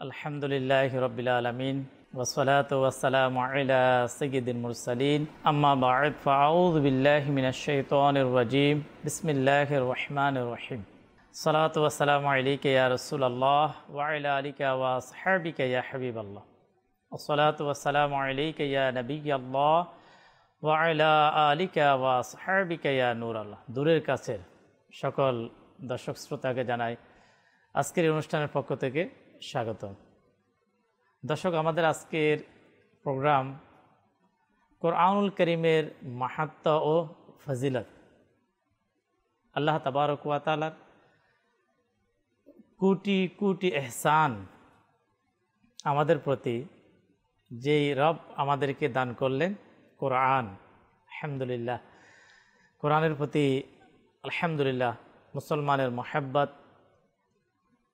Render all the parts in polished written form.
আলহামদুলিল্লাহি রাব্বিল আলামিন ওয়াসসালাতু ওয়াসসালামু আলা সাইয়্যিদিল মুরসালিন আম্মা বা'দ ফাআউযু বিল্লাহি মিনাশ শাইতানির রাজীম বিসমিল্লাহির রহমানির রহিম সালাতু ওয়াসসালামু আলাইকা ইয়া রাসূলুল্লাহ ওয়া আলা আলিকা ওয়া আসহাবিকা ইয়া হাবিবাল্লাহ ওয়াসসালাতু ওয়াসসালামু আলাইকা ইয়া নাবিয়্যাল্লাহ ওয়া আলা আলিকা ওয়া আসহাবিকা ইয়া নূরাল্লাহ। দূরের কাছের সকল দর্শক শ্রোতাকে জানাই আজকের অনুষ্ঠানের পক্ষ থেকে স্বাগতম। দর্শক, আমাদের আজকের প্রোগ্রাম কোরআনুল কারীমের মাহাত্ম্য ও ফজিলত। আল্লাহ তাবারক ওয়া তাআলার কোটি কোটি ইহসান আমাদের প্রতি, যেই রব আমাদেরকে দান করলেন কোরআন। আলহামদুলিল্লাহ, কোরআনের প্রতি আলহামদুলিল্লাহ মুসলমানের মহব্বত,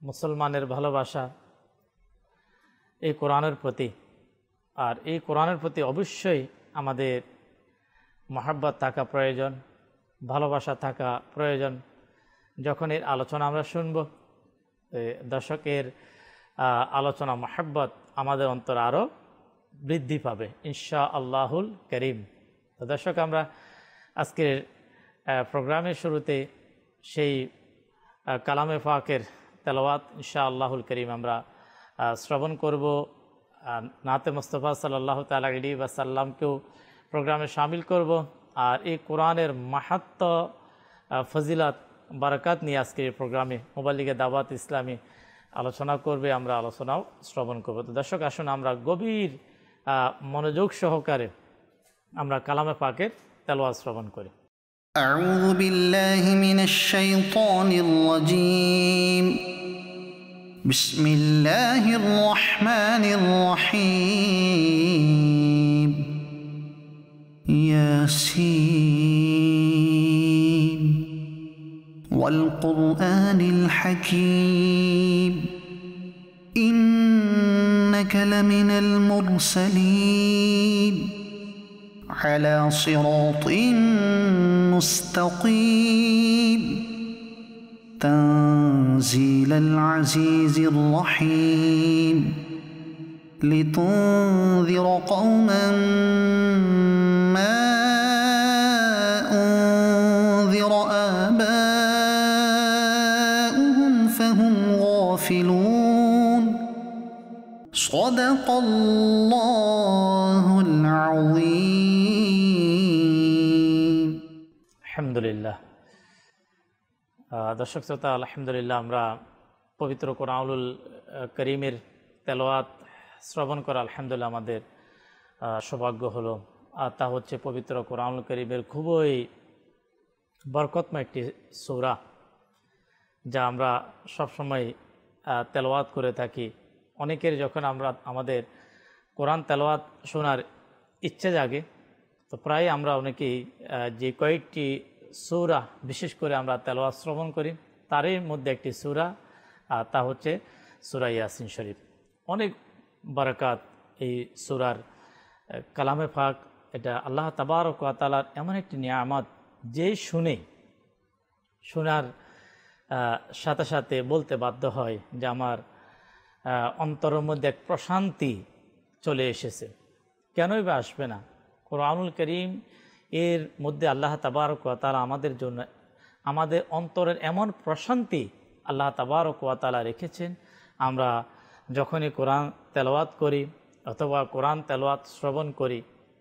মুসলমানের ভালোবাসা এই কোরআনের প্রতি। আর এই কোরআনের প্রতি অবশ্যই আমাদের মহব্বত থাকা প্রয়োজন, ভালোবাসা থাকা প্রয়োজন। যখন এর আলোচনা আমরা শুনব, দর্শকের আলোচনা মহব্বত আমাদের অন্তর আরও বৃদ্ধি পাবে ইনশাআল্লাহুল করিম। তো দর্শক, আমরা আজকের প্রোগ্রামের শুরুতে সেই কালামে পাকের তেলাওয়াত ইনশাআল্লাহুল করিম আমরা শ্রবণ করব। নাতে মুস্তাফা সাল্লাল্লাহু তাআলা আলাইহি ওয়াসাল্লামকেও প্রোগ্রামে শামিল করব। আর এই কোরআনের মাহাত্ম্য, ফজিলত, বারাকাত নিয়ে আজকের প্রোগ্রামে মুবাল্লিগে দাওয়াত ইসলামী আলোচনা করবে, আমরা আলোচনাও শ্রবণ করব। তো দর্শক, আসুন আমরা গভীর মনোযোগ সহকারে আমরা কালামে পাকের তেলাওয়াত শ্রবণ করি। أعوذ بالله من الشيطان الرجيم. بسم الله الرحمن الرحيم. ياسين والقرآن الحكيم إنك لمن المرسلين على صراط مستقيم تنزيل العزيز الرحيم لتنذر قوما ما أنذر آباؤهم فهم غافلون. صدق الله العظيم. আলহামদুলিল্লাহ। দর্শক শ্রোতা, আলহামদুলিল্লাহ, আমরা পবিত্র কোরআনুল কারীমের তেলাওয়াত শ্রবণ করা আলহামদুলিল্লাহ আমাদের সৌভাগ্য হলো। আর তা হচ্ছে পবিত্র কোরআনুল কারীমের খুবই বরকতময় একটি সূরা, যা আমরা সবসময় তেলাওয়াত করে থাকি। অনেকের যখন আমাদের কোরআন তেলাওয়াত শোনার ইচ্ছে জাগে, তো প্রায় আমরা অনেকেই যে কয়েকটি সূরা বিশেষ করে আমরা তেলাওয়াত শ্রবণ করি, তারই মধ্যে একটি সূরা, তা হচ্ছে সূরা ইয়াসিন শরীফ। অনেক বারাকাত এই সূরার। কালামে পাক এটা আল্লাহ তাবারক ওয়া তাআলার এমন একটি নিয়ামত, যে শোনার সাথে সাথে বলতে বাধ্য হয় যে আমার অন্তরের মধ্যে এক প্রশান্তি চলে এসেছে। কেনই বা আসবে না? কোরআনুল কারীম এর মধ্যে আল্লাহ তাবারক ওয়া তাআলা আমাদের জন্য আমাদের অন্তরের এমন প্রশান্তি আল্লাহ তাবারক ওয়া তাআলা রেখেছেন। আমরা যখনই কোরআন তেলাওয়াত করি অথবা কোরআন তেলাওয়াত শ্রবণ করি,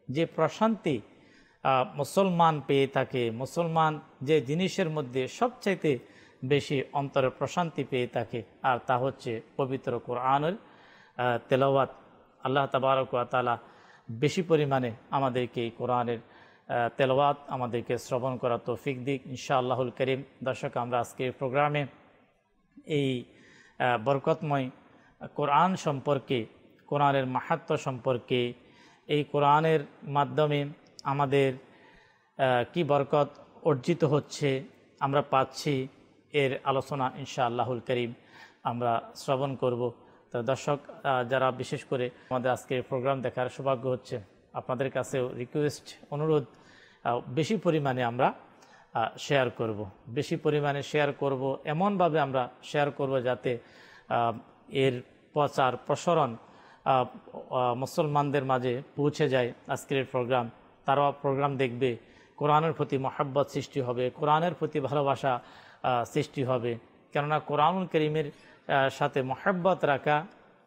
যে প্রশান্তি মুসলমান পেয়ে থাকে, মুসলমান যে জিনিসের মধ্যে সবচাইতে বেশি অন্তরের প্রশান্তি পেয়ে থাকে, আর তা হচ্ছে পবিত্র কোরআনের তেলাওয়াত। আল্লাহ তাবারক ওয়া তাআলা বেশি পরিমাণে আমাদেরকে এই কোরআনের তেলাওয়াত আমাদেরকে শ্রবণ করা তৌফিক দিক ইনশাআল্লাহুল করিম। দর্শক, আমরা আজকের প্রোগ্রামে এই বরকতময় কোরআন সম্পর্কে, কোরআনের মাহাত্ম্য সম্পর্কে, এই কোরআনের মাধ্যমে আমাদের কি বরকত অর্জিত হচ্ছে, আমরা পাচ্ছি, এর আলোচনা ইনশাআল্লাহুল করিম আমরা শ্রবণ করব। তো দর্শক, যারা বিশেষ করে আমাদের আজকের প্রোগ্রাম দেখার সৌভাগ্য হচ্ছে, আপনাদের কাছেও রিকোয়েস্ট, অনুরোধ, বেশি পরিমাণে আমরা শেয়ার করব, বেশি পরিমাণে শেয়ার করব, এমনভাবে আমরা শেয়ার করব যাতে এর প্রচার প্রসারণ মুসলমানদের মাঝে পৌঁছে যায় আজকের প্রোগ্রাম, তারাও প্রোগ্রাম দেখবে, কোরআনের প্রতি মহব্বত সৃষ্টি হবে, কোরআনের প্রতি ভালোবাসা সৃষ্টি হবে। কেননা কোরআনুল কারীমের সাথে মহব্বত রাখা,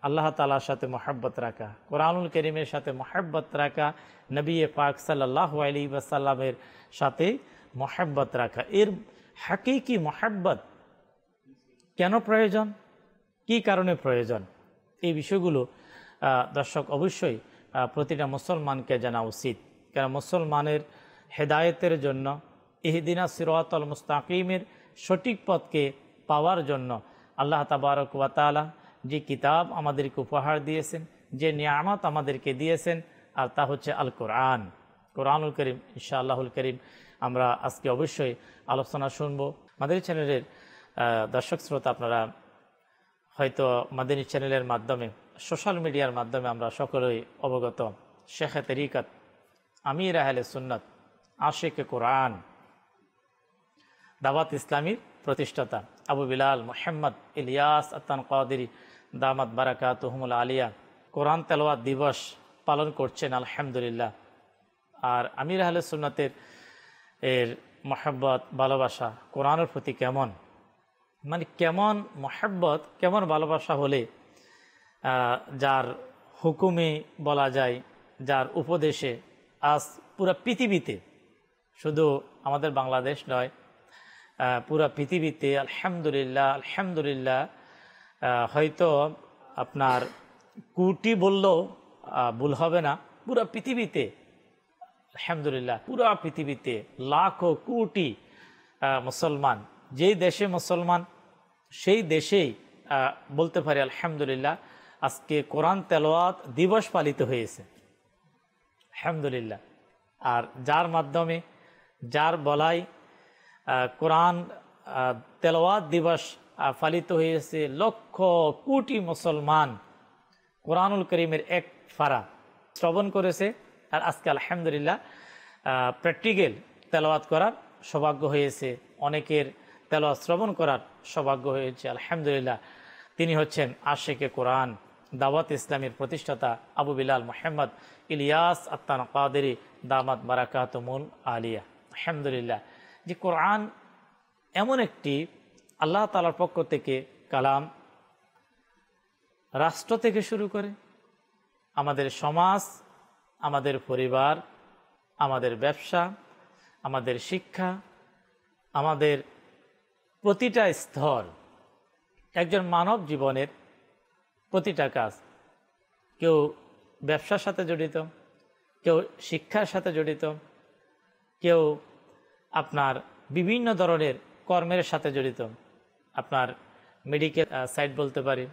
আল্লাহ তাআলার সাথে মহব্বত রাখা, কোরআনুল কারীমের সাথে মহব্বত রাখা, নবী পাক সাল্লাল্লাহু আলাইহি ওয়াসাল্লামের সাথে মহব্বত রাখা, এর হাকিকি মহব্বত কেন প্রয়োজন, কি কারণে প্রয়োজন, এই বিষয়গুলো দর্শক অবশ্যই প্রতিটা মুসলমানকে জানা উচিত। কারণ মুসলমানের হেদায়েতের জন্য, ইহদিনা সিরাতাল মুস্তাকিমের সঠিক পথকে পাওয়ার জন্য আল্লাহ তাবারক ওয়া তাআলা যে কিতাব আমাদেরকে উপহার দিয়েছেন, যে নিয়ামত আমাদেরকে দিয়েছেন, আর তা হচ্ছে আল কোরআন, কোরআনুল কারীম। ইনশাআল্লাহুল কারীম আমরা আজকে অবশ্যই আলোচনা শুনব। মাদানী চ্যানেলের দর্শক শ্রোতা, আপনারা হয়তো মাদানী চ্যানেলের মাধ্যমে, সোশ্যাল মিডিয়ার মাধ্যমে আমরা সকলেই অবগত, শেখে তরিকত, আমির আহলে সুন্নাত, আশিকে কোরআন, দাওয়াত ইসলামীর প্রতিষ্ঠাতা আবু বিলাল মুহাম্মদ ইলিয়াস আত-তানকাদিরি দামাত বারাকাতুহুমুল আলিয়া কোরআন তেলাওয়াত দিবস পালন করছেন আলহামদুলিল্লাহ। আর আমির আহলে সুন্নাতের এর মহব্বত, ভালোবাসা কোরআনের প্রতি কেমন, মানে কেমন মহব্বত, কেমন ভালোবাসা হলে যার হুকুমে বলা যায়, যার উপদেশে আজ পুরা পৃথিবীতে, শুধু আমাদের বাংলাদেশ নয়, পুরা পৃথিবীতে আলহামদুলিল্লাহ আলহামদুলিল্লাহ, হয়তো আপনার কোটি বললেও ভুল হবে না, পুরা পৃথিবীতে আলহামদুলিল্লাহ, পুরা পৃথিবীতে লাখো কোটি মুসলমান, যেই দেশে মুসলমান সেই দেশেই বলতে পারি আলহামদুলিল্লাহ আজকে কোরআন তেলাওয়াত দিবস পালিত হয়েছে আলহামদুলিল্লাহ। আর যার মাধ্যমে, যার বলাই কোরআন তেলাওয়াত দিবস পালিত হয়েছে, লক্ষ কোটি মুসলমান কোরআনুল কারীমের এক ফারা শ্রবণ করেছে। আর আজকে আলহামদুলিল্লাহ প্র্যাকটিক্যাল তেলাওয়াত করার সৌভাগ্য হয়েছে, অনেকের তেলাওয়াত শ্রবণ করার সৌভাগ্য হয়েছে আলহামদুলিল্লাহ। তিনি হচ্ছেন আশিকে কোরআন, দাওয়াত ইসলামের প্রতিষ্ঠাতা আবু বিলাল মুহাম্মদ ইলিয়াস আত-তানকাদিরি দামাত বারাকাতুহুমুল আলিয়া। আলহামদুলিল্লাহ, যে কোরআন এমন একটি আল্লাহ তাআলার পক্ষ থেকে কালাম, রাষ্ট্র থেকে শুরু করে আমাদের সমাজ, আমাদের পরিবার, আমাদের ব্যবসা, আমাদের শিক্ষা, আমাদের প্রতিটা স্তর, একজন মানব জীবনের প্রতিটা কাজ, কেউ ব্যবসার সাথে জড়িত, কেউ শিক্ষার সাথে জড়িত, কেউ আপনার বিভিন্ন ধরনের কর্মের সাথে জড়িত, আপনার মেডিকেল সাইট বলতে পারি,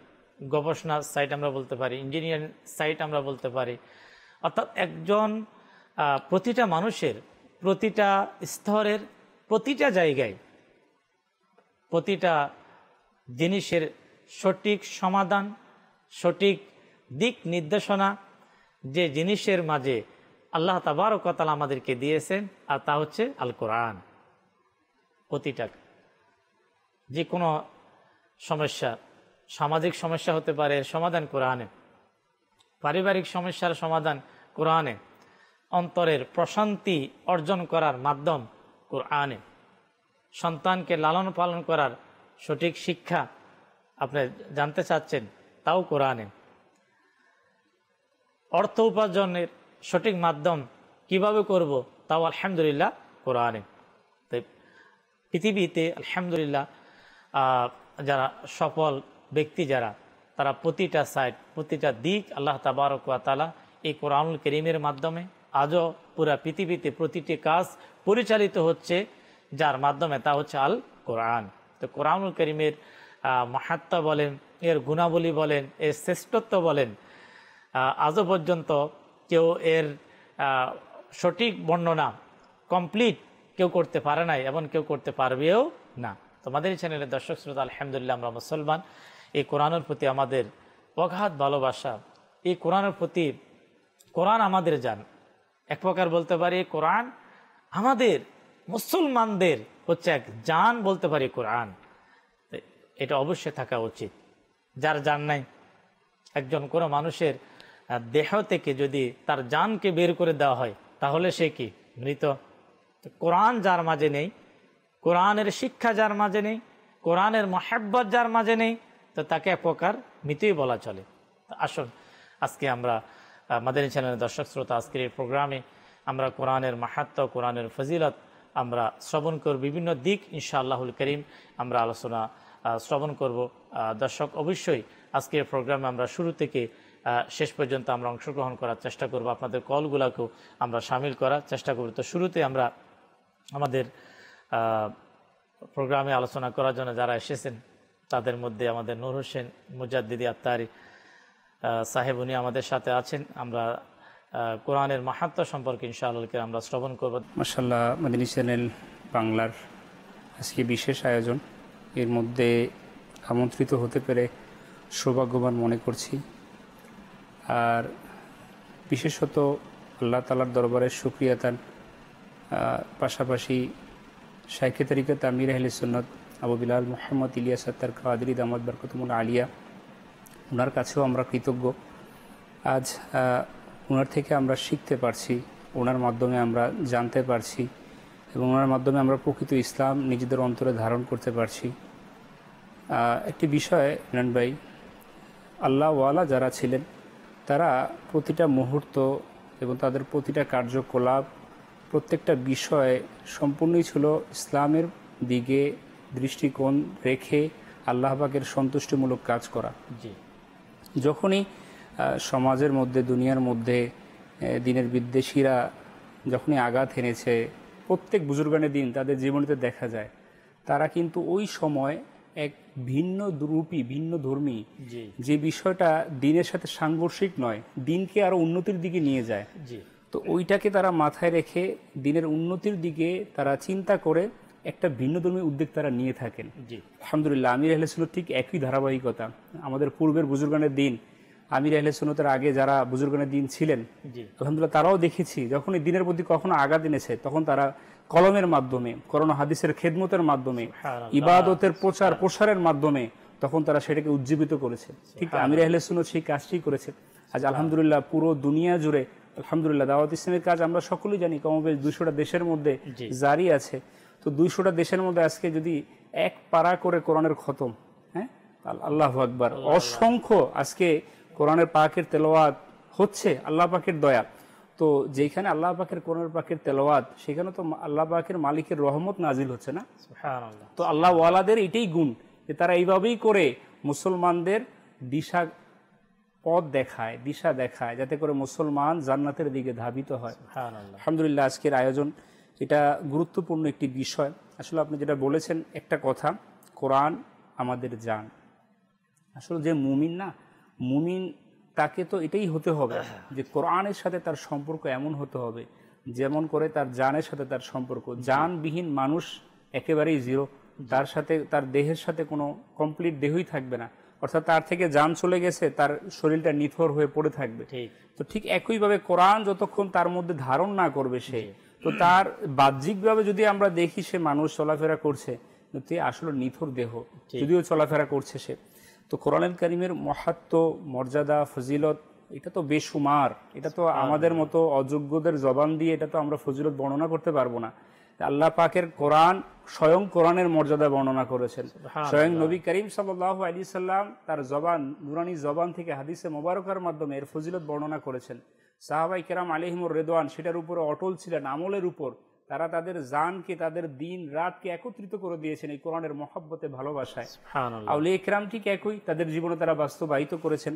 গবেষণা সাইট আমরা বলতে পারি, ইঞ্জিনিয়ারিং সাইট আমরা বলতে পারি। অর্থাৎ একজন প্রতিটা মানুষের প্রতিটা স্তরের প্রতিটা জায়গায় প্রতিটা জিনিসের সঠিক সমাধান, সঠিক দিক নির্দেশনা যে জিনিসের মাঝে আল্লাহ তাবারক ওয়া তাআলা আমাদেরকে দিয়েছেন, আর তা হচ্ছে আল কোরআন। প্রতিটা যে কোনো সমস্যা, সামাজিক সমস্যা হতে পারে, সমাধান কোরআনে, পারিবারিক সমস্যার সমাধান কোরআনে, অন্তরের প্রশান্তি অর্জন করার মাধ্যম কোরআনে, সন্তানকে লালন পালন করার সঠিক শিক্ষা আপনি জানতে চাচ্ছেন, তাও কোরআনে, অর্থ উপার্জনের সঠিক মাধ্যম কিভাবে করব, তাও আলহামদুলিল্লাহ কোরআনে। তাই পৃথিবীতে আলহামদুলিল্লাহ যারা সফল ব্যক্তি, যারা তারা প্রতিটা সাইড, প্রতিটা দিক আল্লাহ তাবারক ওয়া তাআলা এই কোরআনুল কারীমের মাধ্যমে আজও পুরা পৃথিবীতে প্রতিটি কাজ পরিচালিত হচ্ছে, যার মাধ্যমে তা হচ্ছে আল কোরআন। তো কোরআনুল কারীমের মাহাত্ম্য বলেন, এর গুণাবলী বলেন, এর শ্রেষ্ঠত্ব বলেন, আজও পর্যন্ত কেউ এর সঠিক বর্ণনা কমপ্লিট কেউ করতে পারে নাই এবং কেউ করতে পারবেও না। তোমাদের এই চ্যানেলের দর্শক শ্রোতা, আলহামদুলিল্লাহ আমরা মুসলমান, এই কোরআনের প্রতি আমাদের অগাধ ভালোবাসা, এই কোরআনের প্রতি, কোরআন আমাদের জান, এক প্রকার বলতে পারি কোরআন আমাদের মুসলমানদের হচ্ছে এক জান বলতে পারি কোরআন। এটা অবশ্যই থাকা উচিত। যার জান নাই একজন কোনো মানুষের দেহ থেকে যদি তার জানকে বের করে দেওয়া হয় তাহলে সে কি মৃত। কোরআন যার মাঝে নেই, কোরআনের শিক্ষা যার মাঝে নেই, কোরআনের মহাব্বত যার মাঝে নেই, তো তাকে এক প্রকার মৃতই বলা চলে। আসুন আজকে আমরা মাদানী চ্যানেলের দর্শক শ্রোতা, আজকের এই প্রোগ্রামে আমরা কোরআনের মাহাত্ম্য, কোরআনের ফজিলত আমরা শ্রবণ করব, বিভিন্ন দিক ইনশাআল্লাহুল করিম আমরা আলোচনা শ্রবণ করব। দর্শক অবশ্যই আজকের প্রোগ্রামে আমরা শুরু থেকে শেষ পর্যন্ত আমরা অংশগ্রহণ করার চেষ্টা করব, আপনাদের কলগুলোকেও আমরা সামিল করার চেষ্টা করব। তো শুরুতে আমরা আমাদের প্রোগ্রামে আলোচনা করার জন্য যারা এসেছেন তাদের মধ্যে আমাদের নূর হোসেন মুজাদ্দিদি আত্তারি সাহেব, উনি আমাদের সাথে আছেন। আমরা কোরআনের মাহাত্ম্য সম্পর্কে ইনশাআল্লাহ আমরা শ্রবণ করব। মাশাআল্লাহ, মাদানী চ্যানেল বাংলার আজকে বিশেষ আয়োজন, এর মধ্যে আমন্ত্রিত হতে পেরে সৌভাগ্যবান মনে করছি। আর বিশেষত আল্লাহ তাআলার দরবারে শুকরিয়া তান, পাশাপাশি শাইখে তরিকত আমির আহলে সুন্নাত আবু বিলাল মুহাম্মদ ইলিয়াস আত্তার কাদরি দামাত বরকতুল আলিয়া, ওনার কাছেও আমরা কৃতজ্ঞ। আজ ওনার থেকে আমরা শিখতে পারছি, ওনার মাধ্যমে আমরা জানতে পারছি এবং ওনার মাধ্যমে আমরা প্রকৃত ইসলাম নিজেদের অন্তরে ধারণ করতে পারছি। একটি বিষয় ইমরান ভাই, আল্লাহওয়ালা যারা ছিলেন তারা প্রতিটা মুহূর্ত এবং তাদের প্রতিটা কার্যকলাপ, প্রত্যেকটা বিষয় সম্পূর্ণই ছিল ইসলামের দিকে দৃষ্টিকোণ রেখে আল্লাহ পাকের সন্তুষ্টিমূলক কাজ করা। জি, যখনই সমাজের মধ্যে, দুনিয়ার মধ্যে দিনের বিদ্বেষীরা যখনই আঘাত এনেছে, প্রত্যেক বুজুর্গানের দিন তাদের জীবনীতে দেখা যায় তারা কিন্তু ওই সময় এক ভিন্ন রূপী, ভিন্ন ধর্মী যে বিষয়টা দিনের সাথে সাংঘর্ষিক নয়, দিনকে আরও উন্নতির দিকে নিয়ে যায়। জি, তো ওইটাকে তারা মাথায় রেখে দিনের উন্নতির দিকে তারা চিন্তা করে একটা ভিন্নধর্মী উদ্যোগ তারা নিয়ে থাকেন। জি, আলহামদুলিল্লাহ, আমির আহলে সুন্নাত ঠিক একই ধারাবাহিকতা। আমাদের পূর্বের বুজুর্গানের দিন, আমির আহলে সুন্নাতের আগে যারা বুজুর্গানের দিন ছিলেন, আলহামদুলিল্লাহ তারাও দেখেছি যখন এই দিনের প্রতি কখনো আঘাত এনেছে তখন তারা কলমের মাধ্যমে, কোরআন হাদিসের খেদমতের মাধ্যমে, ইবাদতের প্রচার প্রসারের মাধ্যমে তখন তারা সেটাকে উজ্জীবিত করেছে। ঠিক আমির আহলে সুন্নাত সেই কাজটি করেছে। আজ আলহামদুলিল্লাহ পুরো দুনিয়া জুড়ে আলহামদুলিল্লাহ দাওয়াত ইসলামের কাজ আমরা সকলেই জানি কমবেশ 200টা দেশের মধ্যে জারি আছে। তো 200টা দেশের মধ্যে আজকে যদি এক পারা করে কোরআনের খতম, হ্যাঁ আল্লাহু আকবার, অসংখ্য আজকে কোরআনের পাকের তেলাওয়াত হচ্ছে, আল্লাহ পাকের দয়া। তো যেখানে আল্লাহ পাকের কোরআনের পাকের তেলাওয়াত, সেখানে তো আল্লাহ পাকের মালিকের রহমত নাজিল হচ্ছে না। তো আল্লাহ ওয়ালাদের এটাই গুণ যে তারা এইভাবেই করে মুসলমানদের দিশা দেখায় যাতে করে মুসলমান জান্নাতের দিকে ধাবিত হয়। আলহামদুলিল্লাহ, আজকের আয়োজন এটা গুরুত্বপূর্ণ একটি বিষয়। আসলে আপনি যেটা বলেছেন একটা কথা, কোরআন আমাদের জান। আসলে যে মুমিন না, মুমিন তাকে তো এটাই হতে হবে যে কোরআনের সাথে তার সম্পর্ক এমন হতে হবে যেমন করে তার জানের সাথে তার সম্পর্ক। জানবিহীন মানুষ একেবারেই জিরো, তার সাথে তার দেহের সাথে কোনো কমপ্লিট দেহই থাকবে না, অর্থাৎ তার থেকে জান চলে গেছে তার শরীরটা নিথর হয়ে পড়ে থাকবে। তো ঠিক একইভাবে কোরআন যতক্ষণ তার মধ্যে ধারণ না করবে সে, তো তার বাহ্যিকভাবে যদি আমরা দেখি সে মানুষ চলাফেরা করছে, কিন্তু আসলে নিথর দেহ, যদিও চলাফেরা করছে সে। তো কোরআনুল কারীমের মাহাত্ম্য, মর্যাদা, ফজিলত এটা তো বেশুমার। এটা তো আমাদের মতো অযোগ্যদের জবান দিয়ে এটা তো আমরা ফজিলত বর্ণনা করতে পারবো না। আল্লাহ পাকের কোরআন স্বয়ং কোরআনের মর্যাদা বর্ণনা করেছেন। স্বয়ং নবী করিম সাল্লাল্লাহু আলাইহি সাল্লাম তার জবান, নুরানি জবান থেকে হাদিসে মোবারকার মাধ্যমে এর ফজিলত বর্ণনা করেছেন। সাহাবাই কেরাম আলাইহিমুর রিদওয়ান সেটার উপরে অটল ছিলেন, আমলের উপর। তারা তাদের জানকে, তাদের দিন রাতকে একত্রিত করে দিয়েছেন এই কোরআনের মহব্বতে, ভালোবাসায়। আউলিয়া কেরাম ঠিক একই, তাদের জীবনে তারা বাস্তবায়িত করেছেন।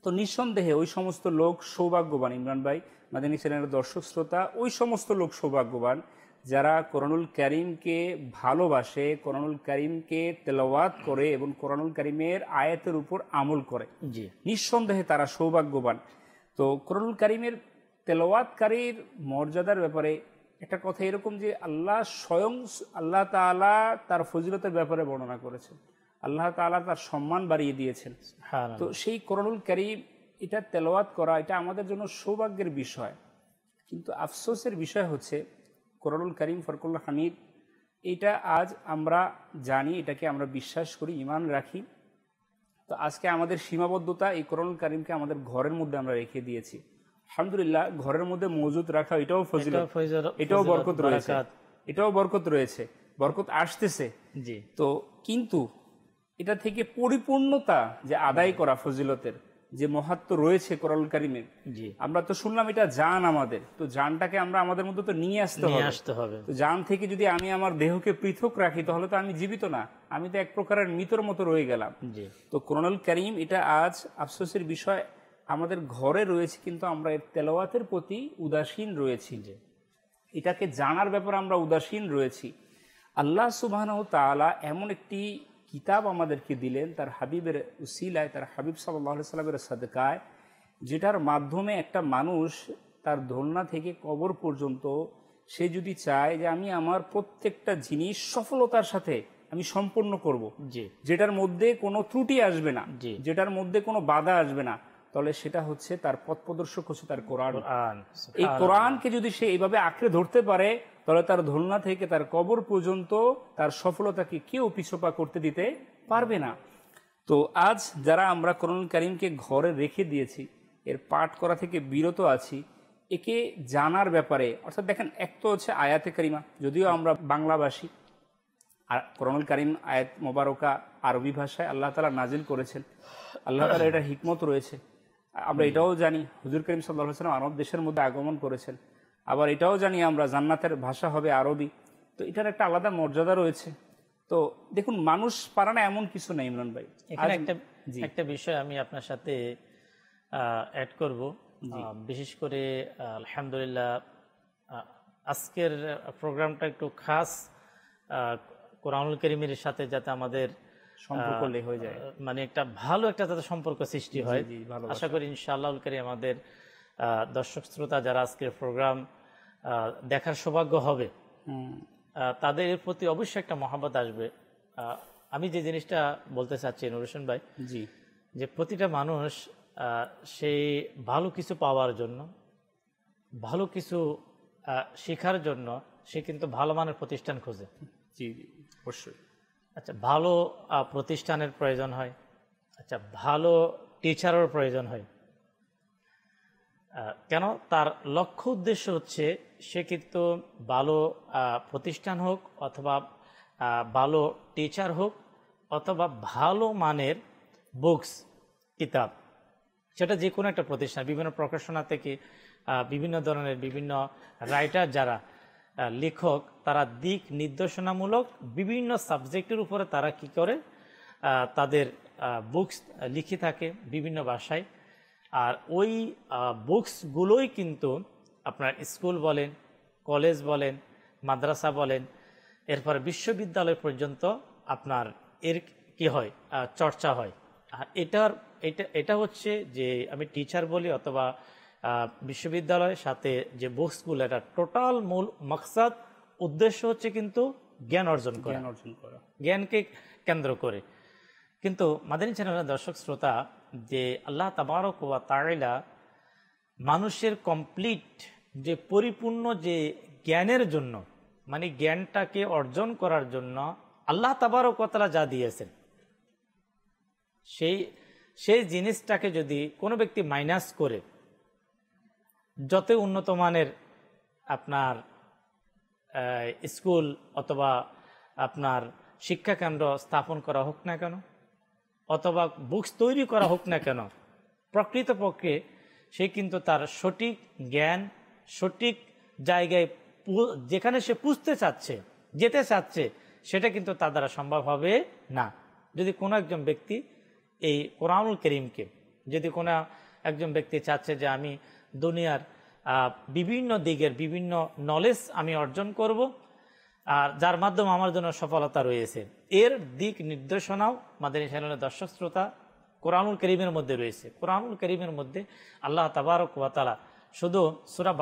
তো নিঃসন্দেহে ওই সমস্ত লোক সৌভাগ্যবান, ইমরান ভাই, মাদানী চ্যানেলের দর্শক শ্রোতা, ওই সমস্ত লোক সৌভাগ্যবান যারা কোরআনুল কারীমকে ভালোবাসে, কোরআনুল কারীমকে তেলাওয়াত করে এবং কোরআনুল কারীমের আয়াতের উপর আমল করে। নিঃসন্দেহে তারা সৌভাগ্যবান। তো কোরআনুল কারীমের তেলাওয়াতকারীর মর্যাদার ব্যাপারে একটা কথা এরকম যে আল্লাহ স্বয়ং আল্লাহ তাআলা তার ফজিলতের ব্যাপারে বর্ণনা করেছেন, আল্লাহ তাআলা তার সম্মান বাড়িয়ে দিয়েছেন। তো সেই কোরআনুল কারীম এটা তেলাওয়াত করা এটা আমাদের জন্য সৌভাগ্যের বিষয়। কিন্তু আফসোসের বিষয় হচ্ছে কোরআনুল কারীম ফরকুল হামিদ এটা আজ আমরা জানি, এটাকে আমরা বিশ্বাস করি, ঈমান রাখি, তো আজকে আমাদের সীমাবদ্ধতা এই কোরআনুল কারীমকে আমাদের ঘরের মধ্যে আমরা রেখে দিয়েছি। আলহামদুলিল্লাহ, ঘরের মধ্যে মজুদ রাখা এটাও ফজিলত, এটাও বরকত রয়েছে, এটাও বরকত রয়েছে, বরকত আসতেছে। জি। তো কিন্তু এটা থেকে পরিপূর্ণতা যে আদায় করা ফজিলতের যে মহত্ব রয়েছে কোরআনুল কারীমের, জি, আমরা তো শুনলাম এটা জান আমাদের, তো জানটাকে আমরা আমাদের মধ্যে তো নিয়ে আসতে হবে। তো জান থেকে যদি আমি আমার দেহকে পৃথক রাখি তাহলে তো আমি জীবিত না, আমি তো এক প্রকারের মৃতর মতো রয়ে গেলাম। জি। তো কোরআনুল কারীম এটা আজ আফসোসের বিষয় আমাদের ঘরে রয়েছে, কিন্তু আমরা এর তেলাওয়াতের প্রতি উদাসীন রয়েছি, যে এটাকে জানার ব্যাপারে আমরা উদাসীন রয়েছি। আল্লাহ সুবহানাহু ওয়া তাআলা এমন একটি কিতাব আমাদেরকে দিলেন তার হাবিবের উসিলায়, তার হাবিব সাল্লাল্লাহু আলাইহি সাল্লামের সাদকায়, যেটার মাধ্যমে একটা মানুষ তার দোলনা থেকে কবর পর্যন্ত সে যদি চায় যে আমি আমার প্রত্যেকটা জিনিস সফলতার সাথে আমি সম্পন্ন করব, যেটার মধ্যে কোনো ত্রুটি আসবে না, যেটার মধ্যে কোনো বাধা আসবে না, তাহলে সেটা হচ্ছে তার পথ প্রদর্শক হচ্ছে তার কোরআন। এই কোরআনকে যদি সে এইভাবে আঁকড়ে ধরতে পারে তাহলে তার দোলনা থেকে তার কবর পর্যন্ত তার সফলতাকে কেউ পিছপা করতে দিতে পারবে না। তো আজ যারা আমরা কোরআনুল কারীমকে ঘরে রেখে দিয়েছি, এর পাঠ করা থেকে বিরত আছি, একে জানার ব্যাপারে, অর্থাৎ দেখেন এক তো হচ্ছে আয়াতে কারিমা, যদিও আমরা বাংলাভাষী, আর কোরআনুল কারীম আয়াত মোবারকা আরবি ভাষায় আল্লাহ তাআলা নাজিল করেছেন, আল্লাহ তাআলা এটা হিকমত রয়েছে। আমরা এটাও জানি হুজুর করিম সাল্লাল্লাহু আলাইহি ওয়াসাল্লাম আরব দেশের মধ্যে আগমন করেছেন, আবার এটাও জানি আমরা জান্নাতের ভাষা হবে আরবি, তো এটার একটা আলাদা মর্যাদা রয়েছে। তো দেখুন, মানুষ পারে না এমন কিছু নেই। ইমরান ভাই, এখানে একটা বিষয় আমি আপনার সাথে অ্যাড করব, বিশেষ করে আলহামদুলিল্লাহ আজকের প্রোগ্রামটা একটু খাস কোরআনুল কারীমের সাথে, যাতে আমাদের সম্পর্ক হয়ে যায়, মানে একটা ভালো একটা যাতে সম্পর্ক সৃষ্টি হয়। আশা করি ইনশাআল্লাহ কারীম আমাদের দর্শক শ্রোতা যারা আজকের প্রোগ্রাম দেখার সৌভাগ্য হবে, তাদের এর প্রতি অবশ্যই একটা মহব্বত আসবে। আমি যে জিনিসটা বলতে চাচ্ছি নুর হোসেন ভাই, যে প্রতিটা মানুষ সেই ভালো কিছু পাওয়ার জন্য, ভালো কিছু শেখার জন্য সে কিন্তু ভালো মানের প্রতিষ্ঠান খোঁজে। জি, অবশ্যই। আচ্ছা, ভালো প্রতিষ্ঠানের প্রয়োজন হয়, আচ্ছা ভালো টিচারের প্রয়োজন হয়। কেন? তার লক্ষ্য উদ্দেশ্য হচ্ছে সে কিন্তু ভালো প্রতিষ্ঠান হোক, অথবা ভালো টিচার হোক, অথবা ভালো মানের বুকস, কিতাব, সেটা যে কোনো একটা প্রতিষ্ঠান, বিভিন্ন প্রকাশনা থেকে বিভিন্ন ধরনের বিভিন্ন রাইটার যারা লেখক, তারা দিক নির্দেশনামূলক বিভিন্ন সাবজেক্টের উপরে তারা কি করে তাদের বুকস লিখে থাকে বিভিন্ন ভাষায়। আর ওই বুকসগুলোই কিন্তু আপনার স্কুল বলেন, কলেজ বলেন, মাদ্রাসা বলেন, এরপর বিশ্ববিদ্যালয় পর্যন্ত আপনার এর কি হয়, চর্চা হয়। আর এটা হচ্ছে যে আমি টিচার বলি অথবা বিশ্ববিদ্যালয়ের সাথে যে বুকসগুলো, এটা টোটাল মূল মাকসাদ উদ্দেশ্য হচ্ছে কিন্তু জ্ঞান অর্জন করা, জ্ঞানকে কেন্দ্র করে। কিন্তু মাদানী চ্যানেলের দর্শক শ্রোতা, যে আল্লাহ তাবারক ওয়া তাআলা মানুষের কমপ্লিট যে পরিপূর্ণ যে জ্ঞানের জন্য, মানে জ্ঞানটাকে অর্জন করার জন্য আল্লাহ তাবারক ওয়া তাআলা যা দিয়েছেন, সেই জিনিসটাকে যদি কোনো ব্যক্তি মাইনাস করে যত উন্নত মানের আপনার স্কুল অথবা আপনার শিক্ষা কেন্দ্র স্থাপন করা হোক না কেন, অথবা বুকস তৈরি করা হোক না কেন, প্রকৃতপক্ষে সে কিন্তু তার সঠিক জ্ঞান সঠিক জায়গায় যেখানে সে পুষতে চাচ্ছে, যেতে চাচ্ছে, সেটা কিন্তু তার দ্বারা সম্ভব হবে না। যদি কোনো একজন ব্যক্তি এই কোরআনুল কারীমকে, যদি কোনো একজন ব্যক্তি চাচ্ছে যে আমি দুনিয়ার বিভিন্ন দিকের বিভিন্ন নলেজ আমি অর্জন করব, আর যার মাধ্যমে আমার জন্য সফলতা রয়েছে, এর দিক নির্দেশনাও মাদানী চ্যানেলের দর্শক শ্রোতা কোরআনুল কারীমের মধ্যে রয়েছে। কোরআনুল কারীমের মধ্যে আল্লাহ তাবারক ওয়া তাআলা শুধু সূরা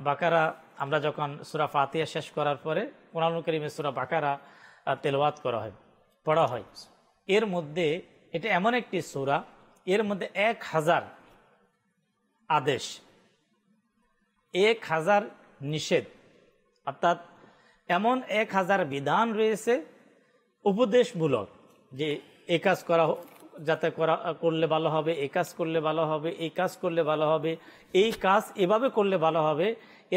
বাকারা আমরা যখন সূরা ফাতিহা শেষ করার পরে কোরআনুল কারীমের সূরা বাকারা তেলাওয়াত করা হয়, পড়া হয়, এর মধ্যে এটা এমন একটি সূরা, এর মধ্যে 1000 আদেশ, 1000 নিষেধ, অর্থাৎ এমন 1000 বিধান রয়েছে, উপদেশমূলক, যে এই কাজ যাতে করলে ভালো হবে, এই কাজ করলে ভালো হবে, এই কাজ করলে ভালো হবে, এই কাজ এভাবে করলে ভালো হবে।